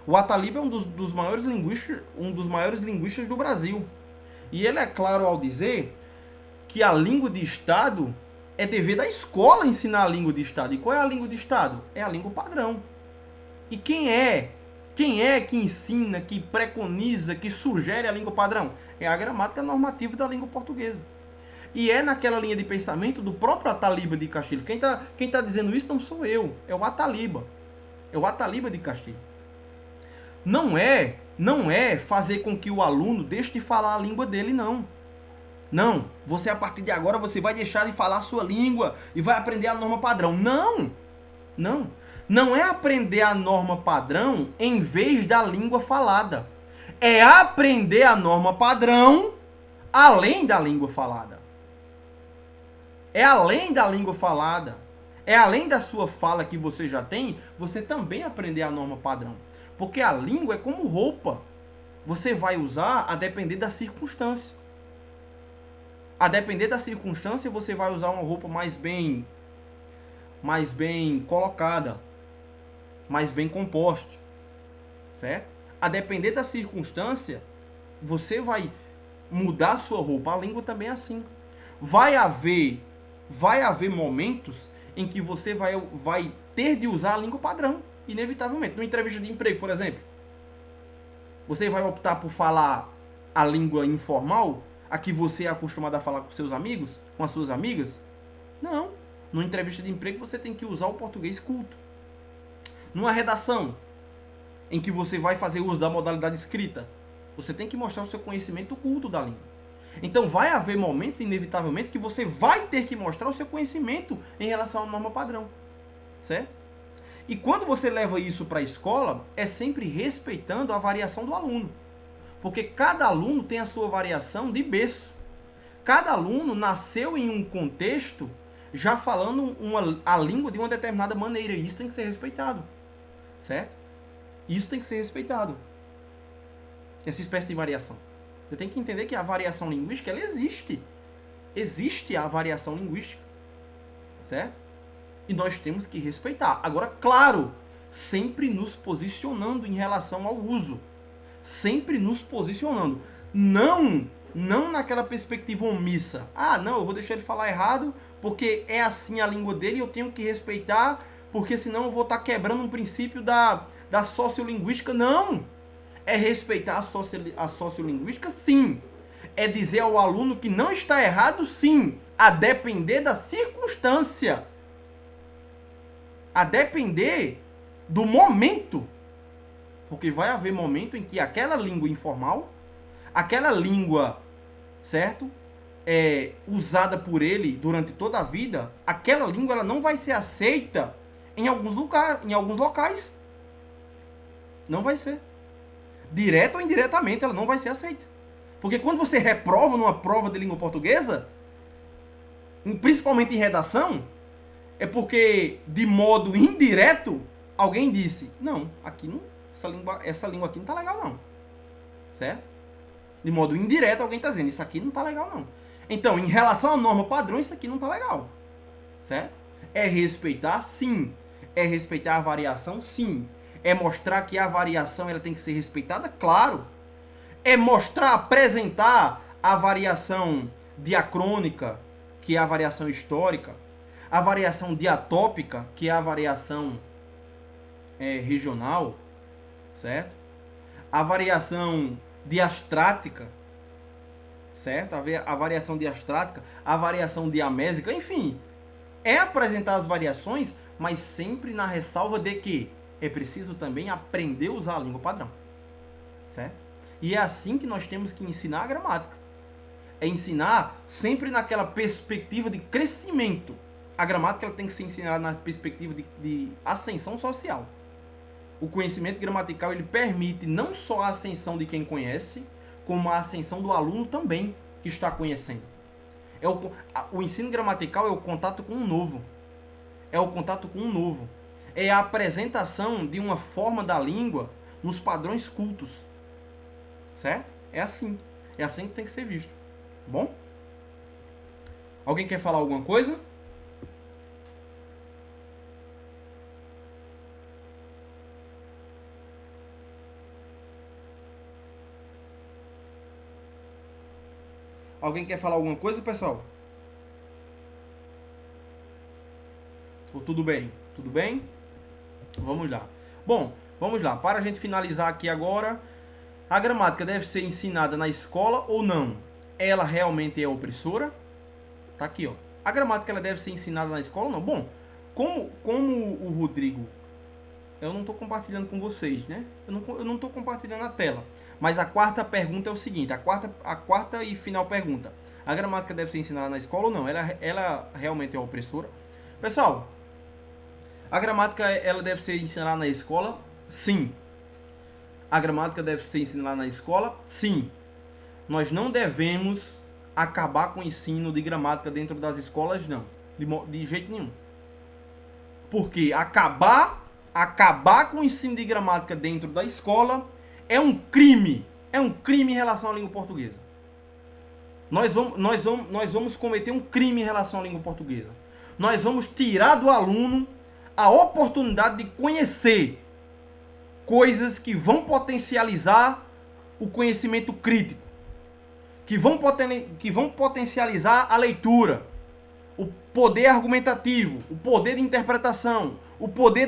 O Ataliba é um dos maiores linguistas do Brasil. E ele é claro ao dizer que a língua de Estado É dever da escola ensinar a língua de Estado. E qual é a língua de Estado? É a língua padrão. E quem é? Quem é que ensina, que preconiza, que sugere a língua padrão? É a gramática normativa da língua portuguesa. E é naquela linha de pensamento do próprio Ataliba de Castilho. Quem tá dizendo isso não sou eu, é o Ataliba. É o Ataliba de Castilho. Não é fazer com que o aluno deixe de falar a língua dele, não. Não, você a partir de agora você vai deixar de falar a sua língua e vai aprender a norma padrão. Não, não. Não é aprender a norma padrão em vez da língua falada. É aprender a norma padrão além da língua falada. É além da língua falada. É além da sua fala que você já tem, você também aprender a norma padrão. Porque a língua é como roupa. Você vai usar a depender da circunstância. A depender da circunstância, você vai usar uma roupa mais bem colocada, mais bem composta, certo? A depender da circunstância, você vai mudar a sua roupa. A língua também é assim. Vai haver momentos em que você vai ter de usar a língua padrão, inevitavelmente. Numa entrevista de emprego, por exemplo, você vai optar por falar a língua informal, a que você é acostumado a falar com seus amigos, com as suas amigas? Não. Numa entrevista de emprego, você tem que usar o português culto. Numa redação, em que você vai fazer uso da modalidade escrita, você tem que mostrar o seu conhecimento culto da língua. Então vai haver momentos, inevitavelmente, que você vai ter que mostrar o seu conhecimento em relação à norma padrão. Certo? E quando você leva isso para a escola, é sempre respeitando a variação do aluno. Porque cada aluno tem a sua variação de berço. Cada aluno nasceu em um contexto já falando a língua de uma determinada maneira. E isso tem que ser respeitado. Certo? Isso tem que ser respeitado. Essa espécie de variação. Você tem que entender que a variação linguística, ela existe. Existe a variação linguística. Certo? E nós temos que respeitar. Agora, claro, sempre nos posicionando em relação ao uso. Sempre nos posicionando. Não naquela perspectiva omissa. Ah, não, eu vou deixar ele falar errado porque é assim a língua dele e eu tenho que respeitar, porque senão eu vou estar quebrando um princípio da sociolinguística. Não! É respeitar a sociolinguística, sim. É dizer ao aluno que não está errado, sim. A depender da circunstância. A depender do momento. Porque vai haver momento em que aquela língua informal, aquela língua, certo? Usada por ele durante toda a vida, aquela língua ela não vai ser aceita em alguns locais. Não vai ser. Direto ou indiretamente ela não vai ser aceita. Porque quando você reprova numa prova de língua portuguesa, principalmente em redação, é porque de modo indireto alguém disse: não, aqui não, essa língua aqui não tá legal não. Certo? De modo indireto alguém tá dizendo: isso aqui não tá legal não. Então, em relação à norma padrão, isso aqui não tá legal. Certo? É respeitar, sim. É respeitar a variação, sim. É mostrar que a variação ela tem que ser respeitada, claro. É mostrar, apresentar a variação diacrônica, que é a variação histórica. A variação diatópica, que é a variação regional, certo? A variação diastrática, certo? A variação diastrática, a variação diamésica, enfim. É apresentar as variações, mas sempre na ressalva de que é preciso também aprender a usar a língua padrão, certo? E é assim que nós temos que ensinar a gramática. É ensinar sempre naquela perspectiva de crescimento. A gramática ela tem que ser ensinada na perspectiva de ascensão social. O conhecimento gramatical ele permite não só a ascensão de quem conhece, como a ascensão do aluno também que está conhecendo. O ensino gramatical é o contato com o novo. É o contato com o novo. É a apresentação de uma forma da língua nos padrões cultos. Certo? É assim. É assim que tem que ser visto. Bom? Alguém quer falar alguma coisa? Alguém quer falar alguma coisa, pessoal? Ou tudo bem? Tudo bem? Vamos lá. Bom, vamos lá. Para a gente finalizar aqui agora, a gramática deve ser ensinada na escola ou não? Ela realmente é opressora? Tá aqui, ó. A gramática ela deve ser ensinada na escola ou não? Bom, como o Rodrigo, eu não estou compartilhando com vocês, né? Eu não estou compartilhando a tela. Mas a quarta pergunta é o seguinte, a quarta e final pergunta. A gramática deve ser ensinada na escola ou não? Ela realmente é opressora? Pessoal, a gramática ela deve ser ensinada na escola? Sim. A gramática deve ser ensinada na escola? Sim. Nós não devemos acabar com o ensino de gramática dentro das escolas, não. De jeito nenhum. Porque acabar com o ensino de gramática dentro da escola é um crime. É um crime em relação à língua portuguesa. Nós vamos cometer um crime em relação à língua portuguesa. Nós vamos tirar do aluno a oportunidade de conhecer coisas que vão potencializar o conhecimento crítico, que vão potencializar a leitura, o poder argumentativo, o poder de interpretação, o poder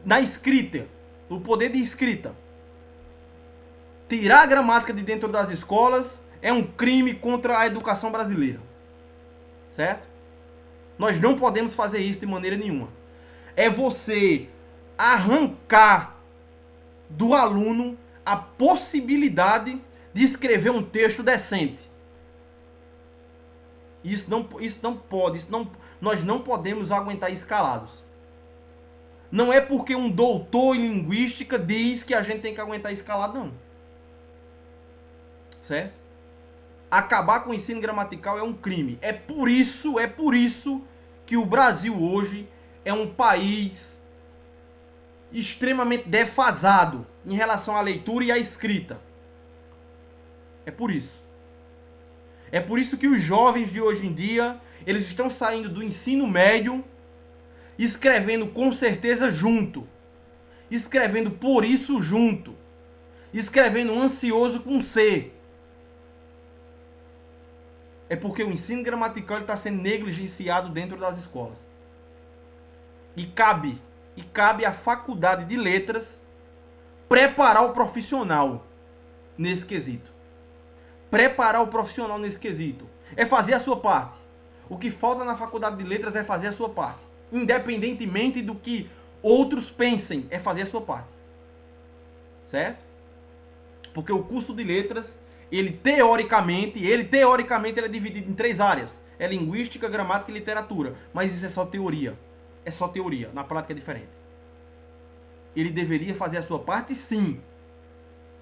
da escrita, o poder de escrita. Tirar a gramática de dentro das escolas é um crime contra a educação brasileira. Certo? Nós não podemos fazer isso de maneira nenhuma. É você arrancar do aluno a possibilidade de escrever um texto decente. Isso não pode. Nós não podemos aguentar isso calados. Não é porque um doutor em linguística diz que a gente tem que aguentar isso calado, não. Certo? Acabar com o ensino gramatical é um crime. É por isso que o Brasil hoje é um país extremamente defasado em relação à leitura e à escrita. É por isso. É por isso que os jovens de hoje em dia, eles estão saindo do ensino médio, escrevendo com certeza junto, escrevendo por isso junto, escrevendo ansioso com C. É porque o ensino gramatical está sendo negligenciado dentro das escolas. E cabe à faculdade de letras preparar o profissional nesse quesito. Preparar o profissional nesse quesito. É fazer a sua parte. O que falta na faculdade de letras é fazer a sua parte. Independentemente do que outros pensem, é fazer a sua parte. Certo? Porque o curso de letras, ele teoricamente é dividido em 3 áreas. É linguística, gramática e literatura. Mas isso é só teoria. É só teoria. Na prática é diferente. Ele deveria fazer a sua parte, sim.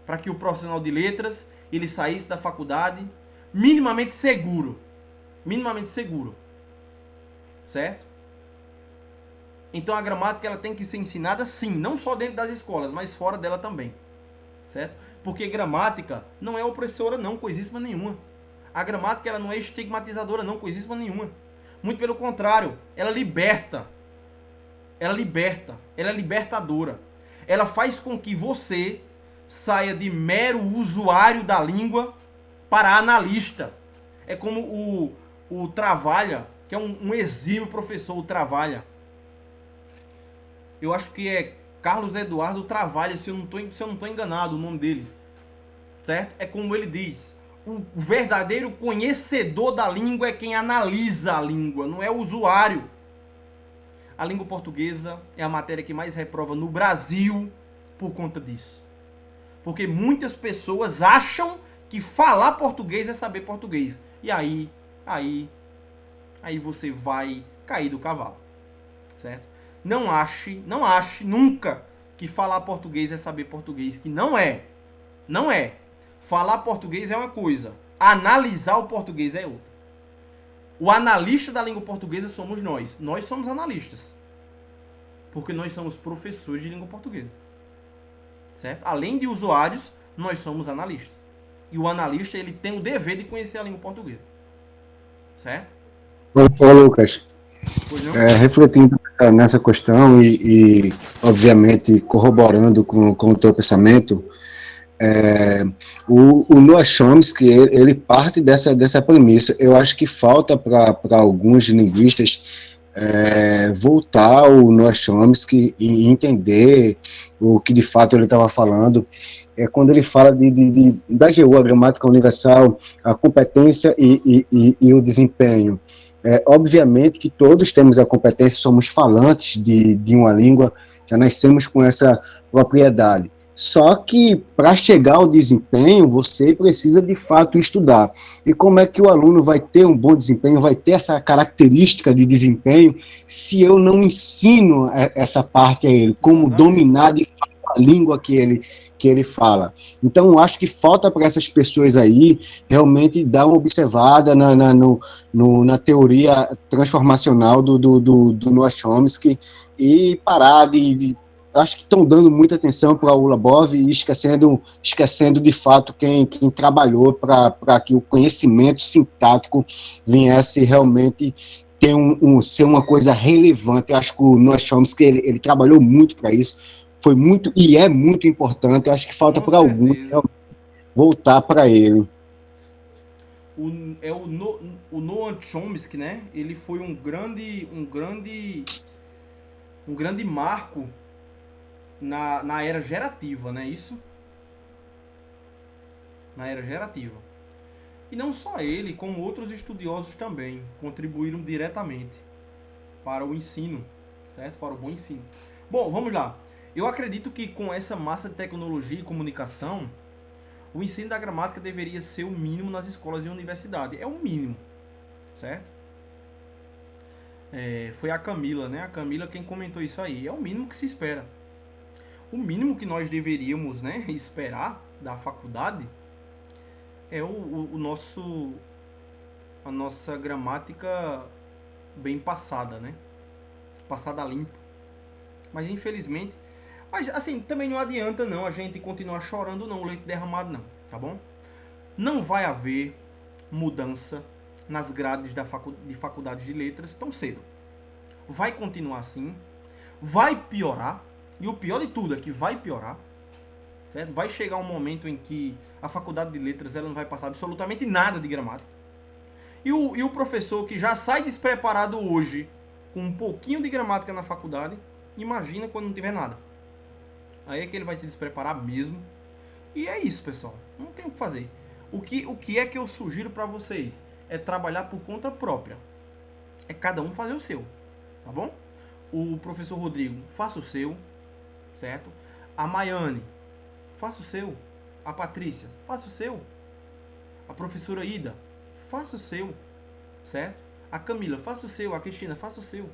Para que o profissional de letras, ele saísse da faculdade minimamente seguro. Minimamente seguro. Certo? Então a gramática ela tem que ser ensinada, sim. Não só dentro das escolas, mas fora dela também. Certo? Porque gramática não é opressora, não, coisíssima nenhuma. A gramática ela não é estigmatizadora, não, coisíssima nenhuma. Muito pelo contrário, ela liberta. Ela liberta. Ela é libertadora. Ela faz com que você saia de mero usuário da língua para analista. É como o Travalha, que é um exímio professor, o Travalha. Eu acho que é Carlos Eduardo Travalha, se eu não estou enganado o nome dele. Certo? É como ele diz. O verdadeiro conhecedor da língua é quem analisa a língua, não é o usuário. A língua portuguesa é a matéria que mais reprova no Brasil por conta disso. Porque muitas pessoas acham que falar português é saber português. E aí você vai cair do cavalo. Certo? Não ache nunca que falar português é saber português, que não é. Não é. Falar português é uma coisa, analisar o português é outra. O analista da língua portuguesa somos nós. Nós somos analistas. Porque nós somos professores de língua portuguesa. Certo? Além de usuários, nós somos analistas. E o analista, ele tem o dever de conhecer a língua portuguesa. Certo? Ô Lucas, refletindo nessa questão e obviamente, corroborando com o teu pensamento, o Noam Chomsky, ele parte dessa premissa. Eu acho que falta para alguns linguistas voltar ao Noam Chomsky e entender o que de fato ele estava falando. Quando ele fala da GU, a gramática universal, a competência e o desempenho. Obviamente que todos temos a competência, somos falantes de uma língua, já nascemos com essa propriedade. Só que para chegar ao desempenho, você precisa de fato estudar. E como é que o aluno vai ter um bom desempenho, vai ter essa característica de desempenho, se eu não ensino essa parte a ele, como dominar de fato a língua que ele fala. Então, eu acho que falta para essas pessoas aí realmente dar uma observada na teoria transformacional do Noam Chomsky e parar acho que estão dando muita atenção para o Labov e esquecendo de fato quem trabalhou para que o conhecimento sintático viesse realmente ter ser uma coisa relevante. Eu acho que o Noam Chomsky ele trabalhou muito para isso, foi muito e é muito importante. Eu acho que falta para alguns voltar para ele. O Noam Chomsky, né? Ele foi um grande marco na era gerativa, né? Isso? Na era gerativa. E não só ele, como outros estudiosos também contribuíram diretamente para o ensino, certo? Para o bom ensino. Bom, vamos lá. Eu acredito que com essa massa de tecnologia e comunicação, o ensino da gramática deveria ser o mínimo nas escolas e universidades. É o mínimo, certo? Foi a Camila, né? A Camila quem comentou isso aí. É o mínimo que se espera. O mínimo que nós deveríamos, né, esperar da faculdade é a nossa gramática bem passada, né? Passada limpo. Mas infelizmente, assim, também não adianta não a gente continuar chorando não, o leite derramado não, tá bom? Não vai haver mudança nas grades de faculdades de letras tão cedo. Vai continuar assim, vai piorar, e o pior de tudo é que vai piorar, certo? Vai chegar um momento em que a faculdade de letras ela não vai passar absolutamente nada de gramática. E o professor que já sai despreparado hoje, com um pouquinho de gramática na faculdade, imagina quando não tiver nada. Aí é que ele vai se despreparar mesmo. E é isso, pessoal. Não tem o que fazer. O que é que eu sugiro para vocês? É trabalhar por conta própria. É cada um fazer o seu. Tá bom? O professor Rodrigo, faça o seu. Certo? A Maiane, faça o seu. A Patrícia, faça o seu. A professora Ida, faça o seu. Certo? A Camila, faça o seu. A Cristina, faça o seu.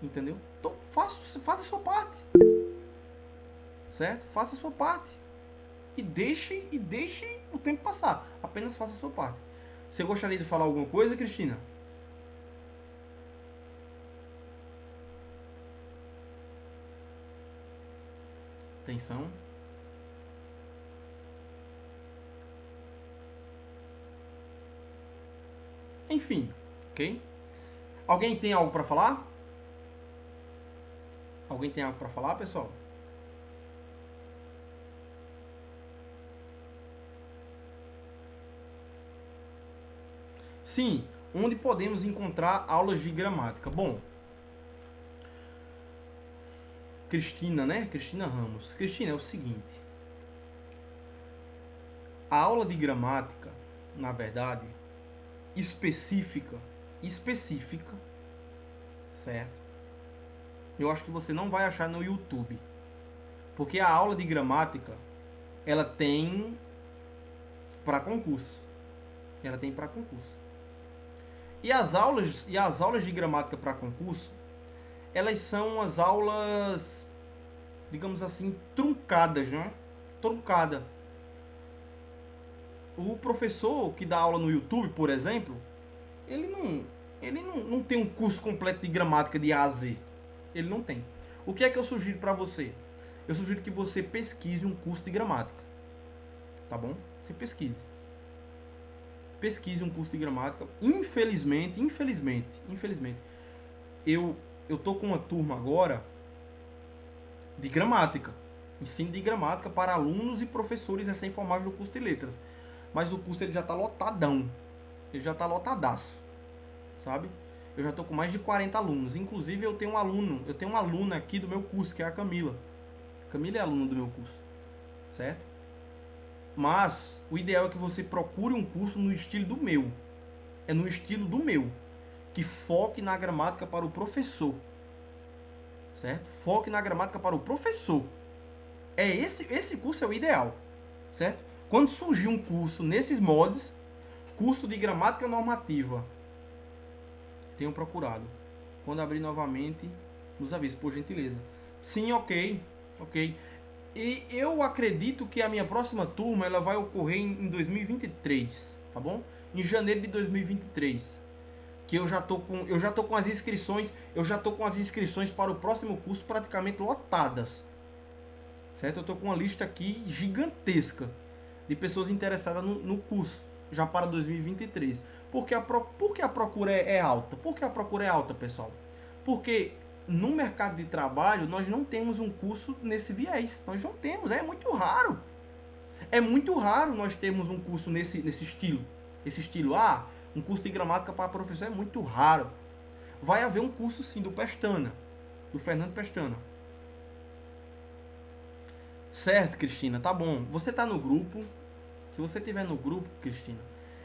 Entendeu? Então, faça a sua parte. Certo? Faça a sua parte. E deixe o tempo passar. Apenas faça a sua parte. Você gostaria de falar alguma coisa, Cristina? Atenção. Enfim, ok? Alguém tem algo para falar? Alguém tem algo para falar, pessoal? Sim, onde podemos encontrar aulas de gramática? Bom, Cristina, né? Cristina Ramos. Cristina, é o seguinte. A aula de gramática, na verdade, específica, certo? Eu acho que você não vai achar no YouTube. Porque a aula de gramática, ela tem para concurso. Ela tem para concurso. E as aulas de gramática para concurso, elas são as aulas, digamos assim, truncadas, né? Truncada. O professor que dá aula no YouTube, por exemplo, ele não tem um curso completo de gramática de A a Z. Ele não tem. O que é que eu sugiro para você? Eu sugiro que você pesquise um curso de gramática. Tá bom? Você pesquise. Pesquise um curso de gramática. Infelizmente, eu tô com uma turma agora de gramática. Ensino de gramática para alunos e professores recém-formados do curso de letras. Mas o curso ele já está lotadão. Ele já está lotadaço. Sabe? Eu já estou com mais de 40 alunos. Inclusive, eu tenho uma aluna aqui do meu curso, que é a Camila. Camila é aluna do meu curso, certo? Mas o ideal é que você procure um curso no estilo do meu. É no estilo do meu. Que foque na gramática para o professor. Certo? Foque na gramática para o professor. Esse curso é o ideal. Certo? Quando surgir um curso nesses moldes, curso de gramática normativa, tenho procurado. Quando abrir novamente, nos avise, por gentileza. Sim, ok. E eu acredito que a minha próxima turma ela vai ocorrer em 2023, tá bom? Em janeiro de 2023. Que eu já tô com as inscrições para o próximo curso praticamente lotadas. Certo? Eu tô com uma lista aqui gigantesca de pessoas interessadas no curso, já para 2023. Por que a procura é alta? Por que a procura é alta, pessoal? Porque no mercado de trabalho nós não temos um curso nesse viés. Nós não temos, é muito raro. É muito raro nós termos um curso nesse estilo. Esse estilo, um curso de gramática para professor é muito raro. Vai haver um curso sim do Pestana, do Fernando Pestana. Certo, Cristina, tá bom. Você tá no grupo. Se você estiver no grupo, Cristina,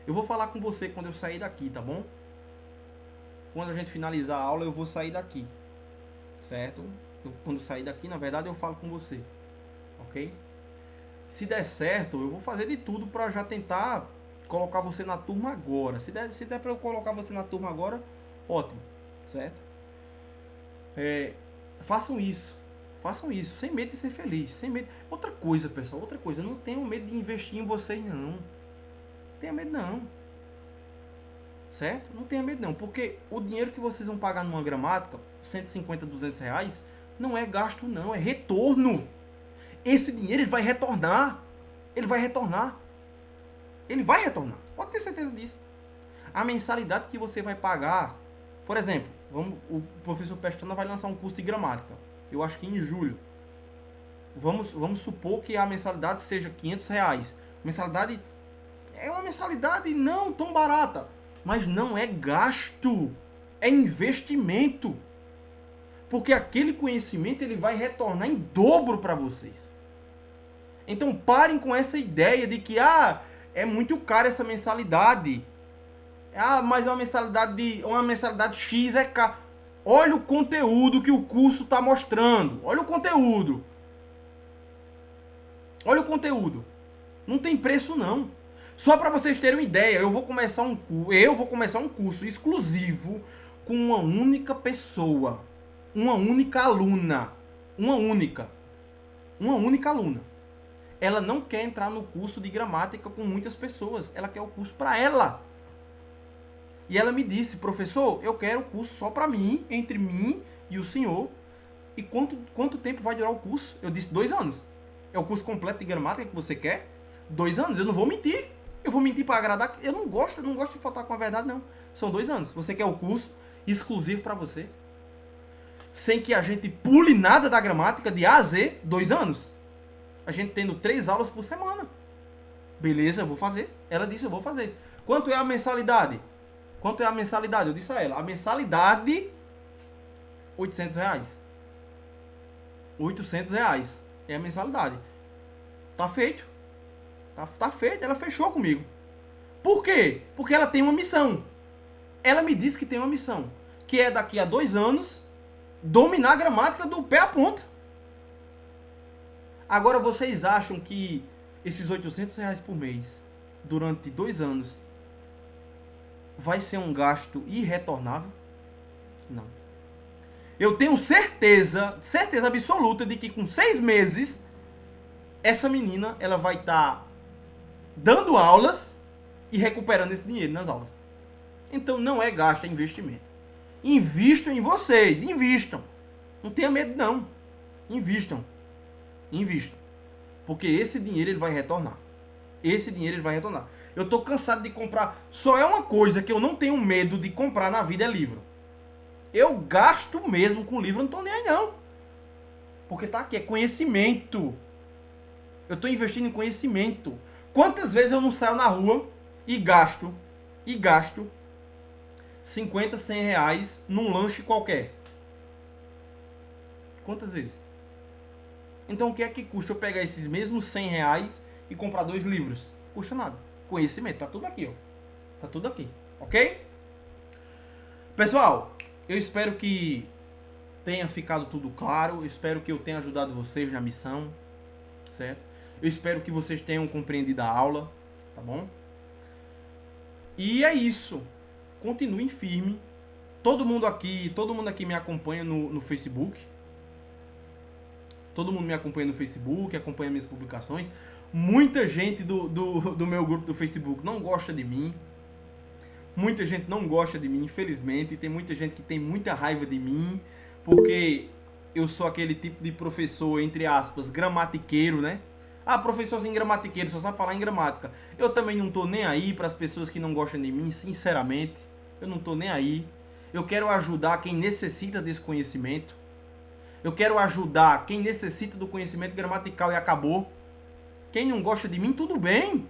eu vou falar com você quando eu sair daqui, tá bom? Quando a gente finalizar a aula, eu vou sair daqui. Certo? Quando sair daqui, na verdade, eu falo com você. Ok? Se der certo, eu vou fazer de tudo para já tentar colocar você na turma agora. Se der para eu colocar você na turma agora, ótimo. Certo? Façam isso. Façam isso, sem medo de ser feliz, sem medo. Outra coisa, pessoal, não tenham medo de investir em vocês, não. Não tenha medo, não. Certo? Não tenha medo, não. Porque o dinheiro que vocês vão pagar numa gramática, 150, 200 reais, não é gasto, não. É retorno. Esse dinheiro, ele vai retornar. Ele vai retornar. Ele vai retornar. Pode ter certeza disso. A mensalidade que você vai pagar, por exemplo, o professor Pestana vai lançar um curso de gramática. Eu acho que em julho. Vamos supor que a mensalidade seja 500 reais. Mensalidade é uma mensalidade não tão barata. Mas não é gasto. É investimento. Porque aquele conhecimento ele vai retornar em dobro para vocês. Então parem com essa ideia de que é muito caro essa mensalidade. Mas uma mensalidade X é caro. Olha o conteúdo que o curso está mostrando. Olha o conteúdo. Olha o conteúdo. Não tem preço, não. Só para vocês terem uma ideia, eu vou começar um curso exclusivo com uma única pessoa. Uma única aluna. Uma única aluna. Ela não quer entrar no curso de gramática com muitas pessoas. Ela quer o curso para ela. E ela me disse, professor, eu quero o curso só para mim, entre mim e o senhor. E quanto tempo vai durar o curso? Eu disse 2 anos. É o curso completo de gramática que você quer? 2 anos? Eu não vou mentir. Eu vou mentir para agradar. Eu não gosto de faltar com a verdade, não. São 2 anos. Você quer o curso exclusivo para você. Sem que a gente pule nada da gramática de A a Z, 2 anos. A gente tendo 3 aulas por semana. Beleza, eu vou fazer. Ela disse, eu vou fazer. Quanto é a mensalidade? Eu disse a ela, a mensalidade, 800 reais. 800 reais é a mensalidade. Tá feito. Tá feito. Ela fechou comigo. Por quê? Porque ela tem uma missão. Ela me disse que tem uma missão. Que é daqui a 2 anos, dominar a gramática do pé à ponta. Agora, vocês acham que esses 800 reais por mês, durante 2 anos, vai ser um gasto irretornável? Não. Eu tenho certeza absoluta de que com 6 meses, essa menina ela vai estar dando aulas e recuperando esse dinheiro nas aulas. Então não é gasto, é investimento. Invistam em vocês, invistam. Não tenha medo não. Invistam. Porque esse dinheiro ele vai retornar. Eu tô cansado de comprar. Só é uma coisa que eu não tenho medo de comprar na vida, é livro. Eu gasto mesmo com livro, não tô nem aí não. Porque tá aqui, é conhecimento. Eu tô investindo em conhecimento. Quantas vezes eu não saio na rua e gasto 50, 100 reais num lanche qualquer? Quantas vezes? Então o que é que custa eu pegar esses mesmos 100 reais e comprar 2 livros? Custa nada. Conhecimento, tá tudo aqui, ó. Tá tudo aqui, ok? Pessoal, eu espero que tenha ficado tudo claro. Eu espero que eu tenha ajudado vocês na missão, certo? Eu espero que vocês tenham compreendido a aula, tá bom? E é isso. Continuem firme. Todo mundo aqui me acompanha no Facebook. Todo mundo me acompanha no Facebook, acompanha minhas publicações. Muita gente do meu grupo do Facebook não gosta de mim. Muita gente não gosta de mim, infelizmente. Tem muita gente que tem muita raiva de mim, porque eu sou aquele tipo de professor, entre aspas, gramatiqueiro, né? Ah, professorzinho gramatiqueiro, só sabe falar em gramática. Eu também não tô nem aí para as pessoas que não gostam de mim, sinceramente. Eu não tô nem aí. Eu quero ajudar quem necessita desse conhecimento. Eu quero ajudar quem necessita do conhecimento gramatical e acabou. Quem não gosta de mim, tudo bem.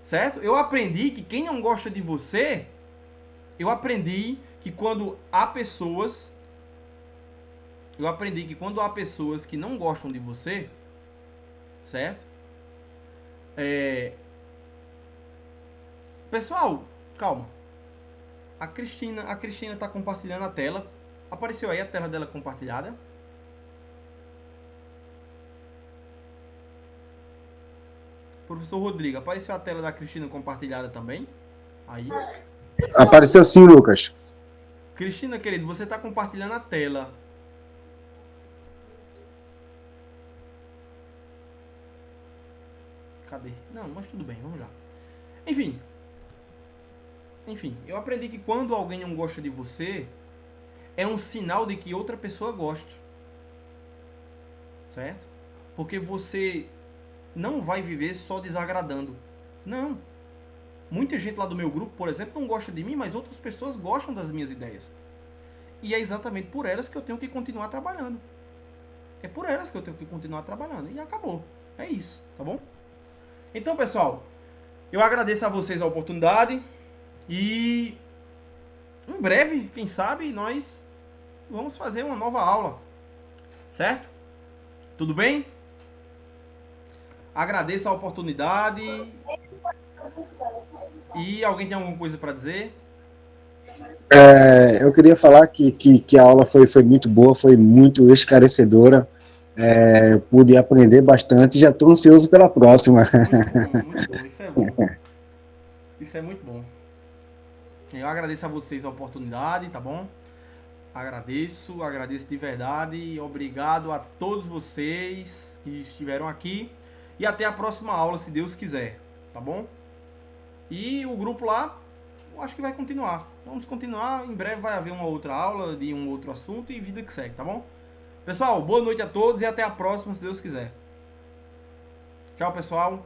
Certo? Eu aprendi que quem não gosta de você, eu aprendi que quando há pessoas que não gostam de você, certo? Pessoal, calma. A Cristina tá compartilhando a tela. Apareceu aí a tela dela compartilhada? Professor Rodrigo, apareceu a tela da Cristina compartilhada também? Aí. Apareceu sim, Lucas. Cristina, querido, você está compartilhando a tela. Cadê? Não, mas tudo bem, vamos lá. Enfim, eu aprendi que quando alguém não gosta de você, é um sinal de que outra pessoa goste. Certo? Porque você não vai viver só desagradando. Não. Muita gente lá do meu grupo, por exemplo, não gosta de mim, mas outras pessoas gostam das minhas ideias. E é exatamente por elas que eu tenho que continuar trabalhando. É por elas que eu tenho que continuar trabalhando. E acabou. É isso, tá bom? Então, pessoal, eu agradeço a vocês a oportunidade. E em breve, quem sabe, nós vamos fazer uma nova aula. Certo? Tudo bem? Agradeço a oportunidade. E alguém tem alguma coisa para dizer? Eu queria falar que a aula foi muito boa, foi muito esclarecedora. Eu pude aprender bastante e já estou ansioso pela próxima. Muito bom, isso é bom. Isso é muito bom. Eu agradeço a vocês a oportunidade, tá bom? Agradeço de verdade. Obrigado a todos vocês que estiveram aqui. E até a próxima aula, se Deus quiser, tá bom? E o grupo lá, eu acho que vai continuar. Vamos continuar. Em breve vai haver uma outra aula de um outro assunto e vida que segue, tá bom? Pessoal, boa noite a todos e até a próxima, se Deus quiser. Tchau, pessoal.